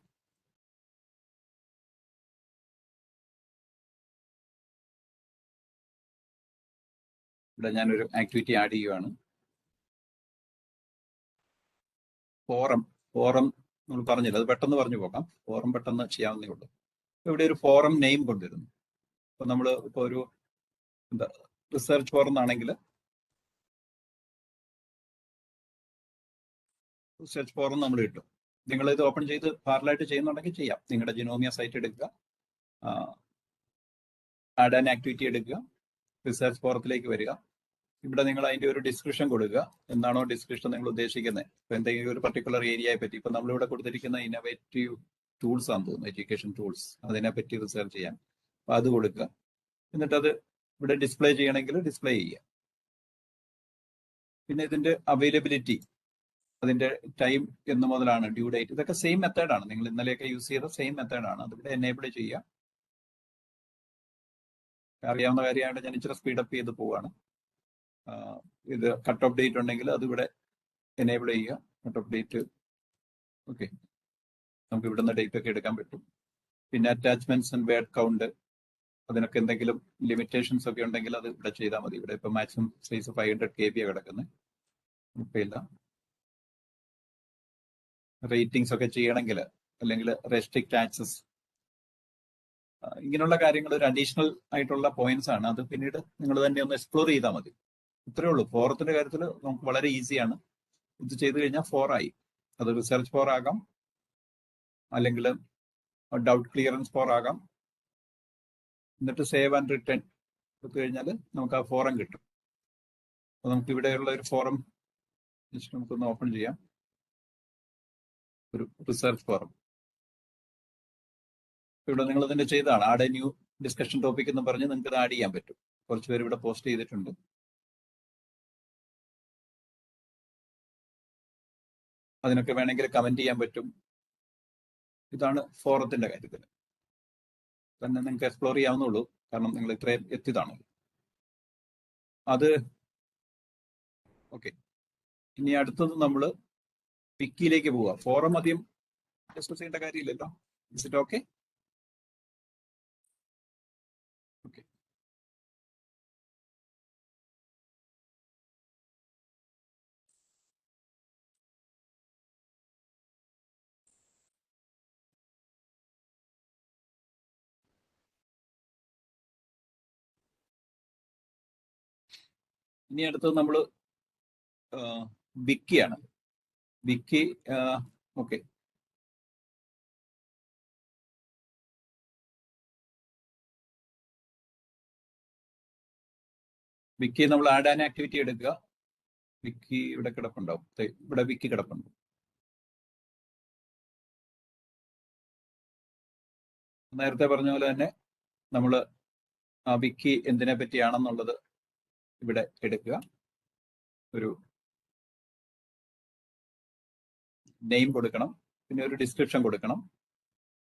ഇവിടെ ഞാനൊരു ആക്ടിവിറ്റി ആഡ് ചെയ്യുവാണ്. ഫോറം നമ്മൾ പറഞ്ഞില്ല, അത് പെട്ടെന്ന് പറഞ്ഞു പോകാം. ഫോറം പെട്ടെന്ന് ചെയ്യാവുന്നേ ഉള്ളൂ. ഇവിടെ ഒരു ഫോറം നെയിം കൊണ്ടുവരുന്നു. ഇപ്പൊ നമ്മൾ ഇപ്പൊ ഒരു റിസർച്ച് ഫോറം എന്നാണെങ്കിൽ റിസർച്ച് ഫോറം നമ്മൾ കിട്ടും. നിങ്ങൾ ഇത് ഓപ്പൺ ചെയ്ത് പാരലായിട്ട് ചെയ്യുന്നുണ്ടെങ്കിൽ ചെയ്യാം. നിങ്ങളുടെ ജിനോമിയ സൈറ്റ് എടുക്കുക, ആഡ് ആൻ ആക്ടിവിറ്റി എടുക്കുക, റിസർച്ച് ഫോറത്തിലേക്ക് വരിക. ഇവിടെ നിങ്ങൾ അതിന്റെ ഒരു ഡിസ്ക്രിപ്ഷൻ കൊടുക്കുക. എന്താണോ ഡിസ്ക്രിപ്ഷൻ നിങ്ങൾ ഉദ്ദേശിക്കുന്നത്, ഇപ്പൊ എന്തെങ്കിലും ഒരു പർട്ടിക്കുലർ ഏരിയയെ പറ്റി, ഇപ്പൊ നമ്മളിവിടെ കൊടുത്തിരിക്കുന്ന ഇന്നോവേറ്റീവ് ടൂൾസ് ആണെന്ന് തോന്നുന്നു, എഡ്യൂക്കേഷൻ ടൂൾസ്, അതിനെപ്പറ്റി റിസർച്ച് ചെയ്യാൻ. അപ്പൊ അത് കൊടുക്കുക. എന്നിട്ട് അത് ഇവിടെ ഡിസ്പ്ലേ ചെയ്യണമെങ്കിൽ ഡിസ്പ്ലേ ചെയ്യുക. പിന്നെ ഇതിന്റെ അവൈലബിലിറ്റി, അതിന്റെ ടൈം എന്ന് മുതലാണ്, ഡ്യൂ ഡേറ്റ്, ഇതൊക്കെ സെയിം മെത്തേഡാണ്. നിങ്ങൾ ഇന്നലെയൊക്കെ യൂസ് ചെയ്ത സെയിം മെത്തേഡാണ്. അതിവിടെ എനേബിൾ ചെയ്യുക. അറിയാവുന്ന കാര്യമായിട്ട് ഞാൻ ഇച്ചിരി സ്പീഡപ്പ് ചെയ്ത് പോവാണ്. ഇത് കട്ട് ഓഫ് ഡേറ്റ് ഉണ്ടെങ്കിൽ അതിവിടെ എനേബിൾ ചെയ്യുക. കട്ട് ഓഫ് ഡേറ്റ് ഓക്കെ, നമുക്ക് ഇവിടുന്ന് ഡേറ്റ് ഒക്കെ എടുക്കാൻ പറ്റും. പിന്നെ അറ്റാച്ച്മെന്റ്സ് ആൻഡ് വേർഡ് കൗണ്ട്, അതിനൊക്കെ എന്തെങ്കിലും ലിമിറ്റേഷൻസ് ഒക്കെ ഉണ്ടെങ്കിൽ അത് ഇവിടെ ചെയ്താൽ മതി. ഇവിടെ ഇപ്പൊ മാക്സിമം സൈസ് 500 KB കിടക്കുന്നത്, കുഴപ്പമില്ല. റേറ്റിംഗ്സ് ഒക്കെ ചെയ്യണമെങ്കിൽ, അല്ലെങ്കിൽ റെസ്ട്രിക്റ്റ് ആക്സസ്, ഇങ്ങനെയുള്ള കാര്യങ്ങൾ ഒരു അഡീഷണൽ ആയിട്ടുള്ള പോയിന്റ്സ് ആണ്. അത് പിന്നീട് നിങ്ങൾ തന്നെ ഒന്ന് എക്സ്പ്ലോർ ചെയ്താൽ മതി. ഇത്രയേ ഉള്ളൂ. ഫോറത്തിന്റെ കാര്യത്തിൽ നമുക്ക് വളരെ ഈസിയാണ്. ഇത് ചെയ്ത് കഴിഞ്ഞാൽ 4 ആയി. അത് റിസർച്ച് 4 ആകാം, അല്ലെങ്കിൽ ഡൗട്ട് ക്ലിയറൻസ് 4 ആകാം. എന്നിട്ട് സേവ് ആൻഡ് റിട്ടേൺ കൊടുത്തു കഴിഞ്ഞാൽ നമുക്ക് ആ ഫോറം കിട്ടും. അപ്പൊ നമുക്ക് ഇവിടെയുള്ള ഒരു ഫോറം ജസ്റ്റ് നമുക്കൊന്ന് ഓപ്പൺ ചെയ്യാം. ഒരു റിസർച്ച് ഫോറം. ഇവിടെ നിങ്ങൾ ഇതിന്റെ ചെയ്താണ് add A new discussion topic എന്ന് പറഞ്ഞ് നിങ്ങൾക്ക് ഇത് ആഡ് ചെയ്യാൻ പറ്റും. കുറച്ച് പേര് ഇവിടെ പോസ്റ്റ് ചെയ്തിട്ടുണ്ട്. അതിനൊക്കെ വേണമെങ്കിൽ കമന്റ് ചെയ്യാൻ പറ്റും. ഇതാണ് ഫോറത്തിന്റെ കാര്യത്തിൽ തന്നെ നിങ്ങൾക്ക് എക്സ്പ്ലോർ ചെയ്യാവുന്നുള്ളൂ, കാരണം നിങ്ങൾ ഇത്രയും എത്തിയതാണ് അത്. ഓക്കെ, ഇനി അടുത്തത് നമ്മൾ വിക്കിയിലേക്ക് പോവുക. ഫോറം അധികം ഡിസ്കസ് ചെയ്യേണ്ട കാര്യമില്ലല്ലോ. Is it okay? ഓക്കെ, ഇനി അടുത്തത് നമ്മൾ വിക്കിയാണ്. വിക്കി ഓക്കെ, വിക്കി നമ്മൾ ആഡ് ആൻ ആക്ടിവിറ്റി എടുക്കുക. വിക്കി ഇവിടെ കിടപ്പുണ്ടാവും. ഇവിടെ വിക്കി കിടപ്പുണ്ട്. നേരത്തെ പറഞ്ഞ പോലെ തന്നെ നമ്മൾ ആ വിക്കി എന്തിനെ പറ്റിയാണെന്നുള്ളത് ഇവിടെ എടുക്കുക. ഒരു നെയിം കൊടുക്കണം, പിന്നെ ഒരു ഡിസ്ക്രിപ്ഷൻ കൊടുക്കണം.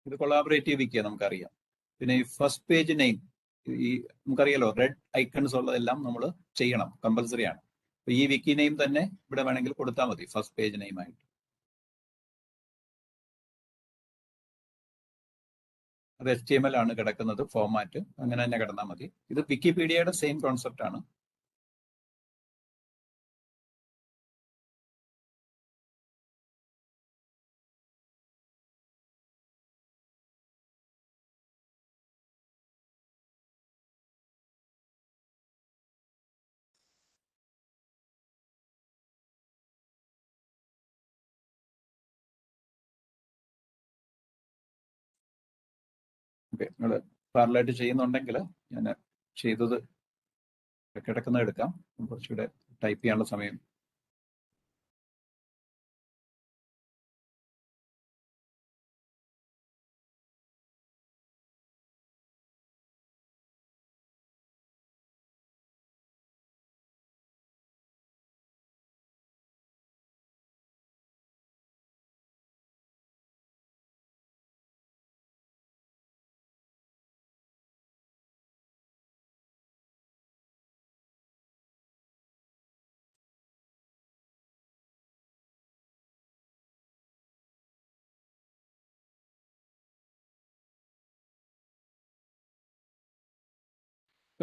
ഇത് കൊളാബറേറ്റീവ് വിക്കിയാണ്, നമുക്കറിയാം. പിന്നെ ഈ ഫസ്റ്റ് പേജ് നെയിം, ഈ നമുക്കറിയാലോ റെഡ് ഐക്കൺസ് ഉള്ളതെല്ലാം നമ്മൾ ചെയ്യണം, കമ്പൽസറി ആണ്. അപ്പൊ ഈ വിക്കി നെയിം തന്നെ ഇവിടെ വേണമെങ്കിൽ കൊടുത്താൽ മതി, ഫസ്റ്റ് പേജ് നെയിം ആയിട്ട്. അത് HTML ആണ് കിടക്കുന്നത് ഫോർമാറ്റ്, അങ്ങനെ തന്നെ കിടന്നാൽ മതി. ഇത് വിക്കിപീഡിയയുടെ സെയിം കോൺസെപ്റ്റ് ആണ്. ഓക്കെ, നിങ്ങൾ പാരലായിട്ട് ചെയ്യുന്നുണ്ടെങ്കിൽ ഞാൻ ചെയ്തത് കിടക്കുന്നത് എടുക്കാം. കുറച്ചുകൂടെ ടൈപ്പ് ചെയ്യാനുള്ള സമയം.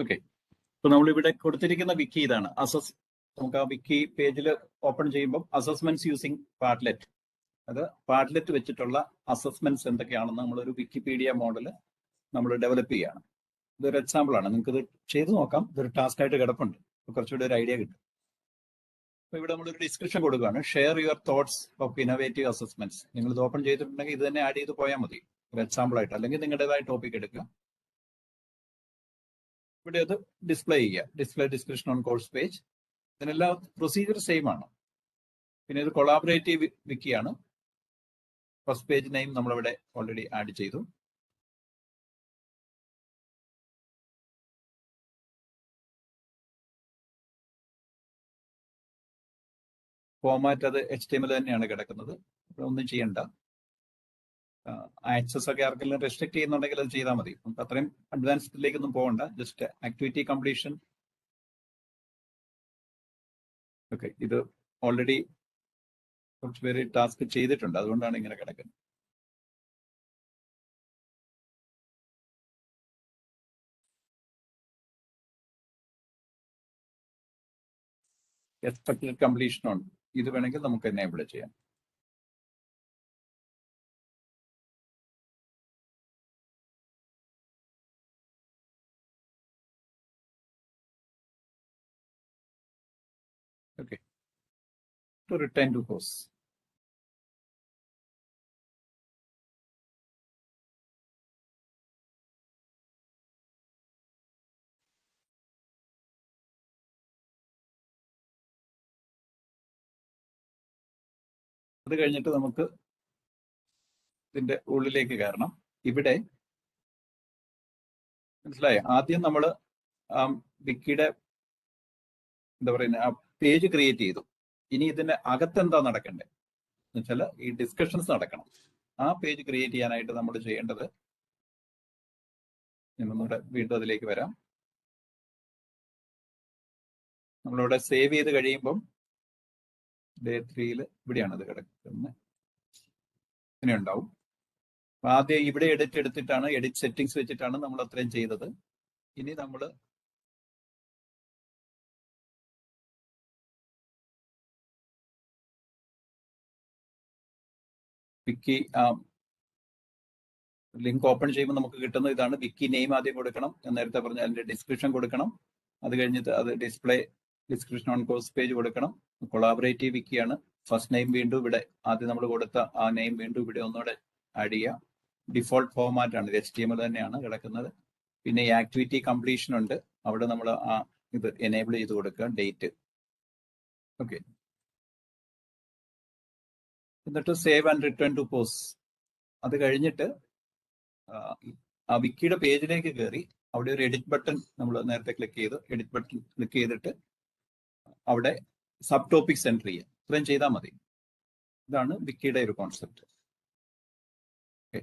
ഓക്കെ, ഇപ്പൊ നമ്മളിവിടെ കൊടുത്തിരിക്കുന്ന വിക്കി ഇതാണ്. നമുക്ക് ആ വിക്കി പേജിൽ ഓപ്പൺ ചെയ്യുമ്പോൾ അസസ്മെന്റ്സ് യൂസിങ് പാഡ്ലെറ്റ്, അത് പാഡ്ലെറ്റ് വെച്ചിട്ടുള്ള അസസ്മെന്റ്സ് എന്തൊക്കെയാണെന്ന് നമ്മളൊരു വിക്കിപീഡിയ മോഡൽ നമ്മൾ ഡെവലപ്പ് ചെയ്യുകയാണ്. ഇതൊരു എക്സാമ്പിൾ ആണ്, നിങ്ങൾക്ക് ഇത് ചെയ്തു നോക്കാം. ഇതൊരു ടാസ്ക് ആയിട്ട് കിടപ്പുണ്ട്, കുറച്ചുകൂടി ഒരു ഐഡിയ കിട്ടും. അപ്പൊ ഇവിടെ നമ്മളൊരു ഡിസ്ക്രിപ്ഷൻ കൊടുക്കുകയാണ്. Share your thoughts of innovative assessments. നിങ്ങൾ ഇത് ഓപ്പൺ ചെയ്തിട്ടുണ്ടെങ്കിൽ ഇത് തന്നെ ആഡ് ചെയ്ത് പോയാൽ മതി, ഒരു എക്സാമ്പിൾ ആയിട്ട്. അല്ലെങ്കിൽ നിങ്ങളുടേതായ ടോപ്പിക് എടുക്കുക, ഇവിടെ അത് ഡിസ്പ്ലേ ചെയ്യുക. Display description on course page. ഇതിനെല്ലാം പ്രൊസീജിയർ സെയിം ആണ്. പിന്നെ ഇത് കൊളാബറേറ്റീവ് വിക്കിയാണ്. ഫസ്റ്റ് പേജ് നെയിം നമ്മളിവിടെ ഓൾറെഡി ആഡ് ചെയ്തു. ഫോർമാറ്റ് അത് HTML തന്നെയാണ് കിടക്കുന്നത്, ഒന്നും ചെയ്യണ്ട. ആക്സസ് ഒക്കെ ആർക്കെങ്കിലും റെസ്ട്രിക്ട് ചെയ്യുന്നുണ്ടെങ്കിൽ അത് ചെയ്താൽ മതി. നമുക്ക് അത്രയും അഡ്വാൻസ്ഡിലേക്കൊന്നും പോകണ്ട. Just activity completion. ഓക്കെ, ഇത് ഓൾറെഡി കുറച്ച് പേര് ടാസ്ക് ചെയ്തിട്ടുണ്ട്, അതുകൊണ്ടാണ് ഇങ്ങനെ കിടക്കുന്നത്. എക്സ്പെക്ടഡ് കംപ്ലീഷൻ ഉണ്ട്, ഇത് വേണമെങ്കിൽ നമുക്ക് എനേബിൾ ചെയ്യാം. Okay, to return to course. അത് കഴിഞ്ഞിട്ട് നമുക്ക് ഇതിന്റെ ഉള്ളിലേക്ക് കയറണം. ഇവിടെ മനസ്സിലായോ? ആദ്യം നമ്മൾ വിക്കിയുടെ എന്താ പറയുന്നത് ആ പേജ് ക്രിയേറ്റ് ചെയ്തു. ഇനി ഇതിന്റെ അകത്തെന്താ നടക്കണ്ടേ എന്ന് വെച്ചാൽ ഈ ഡിസ്കഷൻസ് നടക്കണം. ആ പേജ് ക്രിയേറ്റ് ചെയ്യാനായിട്ട് നമ്മൾ ചെയ്യേണ്ടത്, നമ്മുടെ വീണ്ടും അതിലേക്ക് വരാം. നമ്മളിവിടെ സേവ് ചെയ്ത് കഴിയുമ്പം ഡേ 3 ഇവിടെയാണ് അത് കിടക്കുന്നത്, ഇങ്ങനെ ഉണ്ടാവും. അപ്പൊ ആദ്യം ഇവിടെ എഡിറ്റ് എടുത്തിട്ടാണ്, എഡിറ്റ് സെറ്റിംഗ്സ് വെച്ചിട്ടാണ് നമ്മൾ അത്രയും ചെയ്തത്. ഇനി നമ്മൾ വിക്കി ലിങ്ക് ഓപ്പൺ ചെയ്യുമ്പോൾ നമുക്ക് കിട്ടുന്ന ഇതാണ്. വിക്കി നെയിം ആദ്യം കൊടുക്കണം, ഞാൻ നേരത്തെ പറഞ്ഞ അതിന്റെ ഡിസ്ക്രിപ്ഷൻ കൊടുക്കണം. അത് കഴിഞ്ഞിട്ട് അത് display description on course page കൊടുക്കണം. കൊളാബറേറ്റീവ് വിക്കിയാണ്. ഫസ്റ്റ് നെയിം വീണ്ടും ഇവിടെ ആദ്യം നമ്മൾ കൊടുത്ത ആ നെയിം വീണ്ടും ഇവിടെ ഒന്നുകൂടെ ആഡ് ചെയ്യുക. ഡിഫോൾട്ട് ഫോർമാറ്റ് ആണ്, HTML തന്നെയാണ് കിടക്കുന്നത്. പിന്നെ ഈ ആക്ടിവിറ്റി കംപ്ലീഷൻ ഉണ്ട്, അവിടെ നമ്മൾ ആ ഇത് എനേബിൾ ചെയ്ത് കൊടുക്കുക, ഡേറ്റ്. ഓക്കെ, എന്നിട്ട് save and return to pause. അത് കഴിഞ്ഞിട്ട് ആ വിക്കിയുടെ പേജിലേക്ക് കയറി അവിടെ ഒരു എഡിറ്റ് ബട്ടൺ നമ്മൾ നേരത്തെ ക്ലിക്ക് ചെയ്ത്, എഡിറ്റ് ബട്ടൺ ക്ലിക്ക് ചെയ്തിട്ട് അവിടെ സബ് ടോപ്പിക്സ് എൻറ്റർ ചെയ്യുക. ഇത്രയും ചെയ്താൽ മതി. ഇതാണ് വിക്കിയുടെ ഒരു കോൺസെപ്റ്റ്. ഓക്കെ,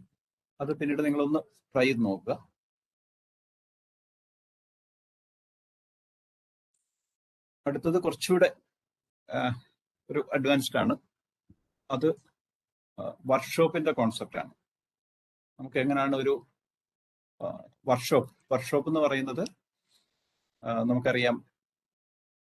അത് പിന്നീട് നിങ്ങളൊന്ന് ട്രൈ ചെയ്ത് നോക്കുക. അടുത്തത് കുറച്ചുകൂടെ ഒരു അഡ്വാൻസ്ഡ് ആണ്. അത് വർക്ക്ഷോപ്പിന്റെ കോൺസെപ്റ്റ് ആണ്. നമുക്ക് എങ്ങനെയാണ് ഒരു വർക്ക്ഷോപ്പ് എന്ന് പറയുന്നത്, നമുക്കറിയാം,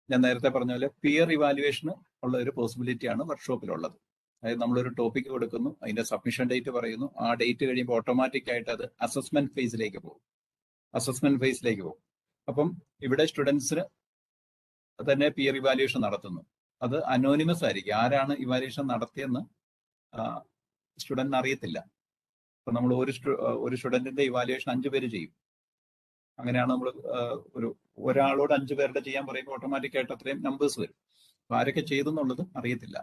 ഞാൻ നേരത്തെ പറഞ്ഞ പോലെ പിയർ ഇവാലുവേഷന് ഉള്ള ഒരു പോസിബിലിറ്റിയാണ് വർക്ക്ഷോപ്പിലുള്ളത്. അതായത് നമ്മളൊരു ടോപ്പിക് കൊടുക്കുന്നു, അതിന്റെ സബ്മിഷൻ ഡേറ്റ് പറയുന്നു, ആ ഡേറ്റ് കഴിയുമ്പോൾ ഓട്ടോമാറ്റിക് ആയിട്ട് അത് അസസ്മെന്റ് ഫേസിലേക്ക് പോകും. അപ്പം ഇവിടെ സ്റ്റുഡൻസിന് തന്നെ പിയർ ഇവാലുവേഷൻ നടത്തുന്നു. അത് അനോണിമസ് ആയിരിക്കും. ആരാണ് ഇവാലുവേഷൻ നടത്തിയെന്ന് സ്റ്റുഡന്റിന് അറിയത്തില്ല. അപ്പൊ നമ്മൾ ഒരു സ്റ്റുഡന്റിന്റെ ഇവാലുവേഷൻ 5 പേര് ചെയ്യും. അങ്ങനെയാണ് നമ്മൾ ഒരാളോട് 5 പേരുടെ ചെയ്യാൻ പറയുമ്പോൾ ഓട്ടോമാറ്റിക് ആയിട്ട് അത്രയും നമ്പേഴ്സ് വരും. അപ്പൊ ആരൊക്കെ ചെയ്തു എന്നുള്ളത് അറിയത്തില്ല.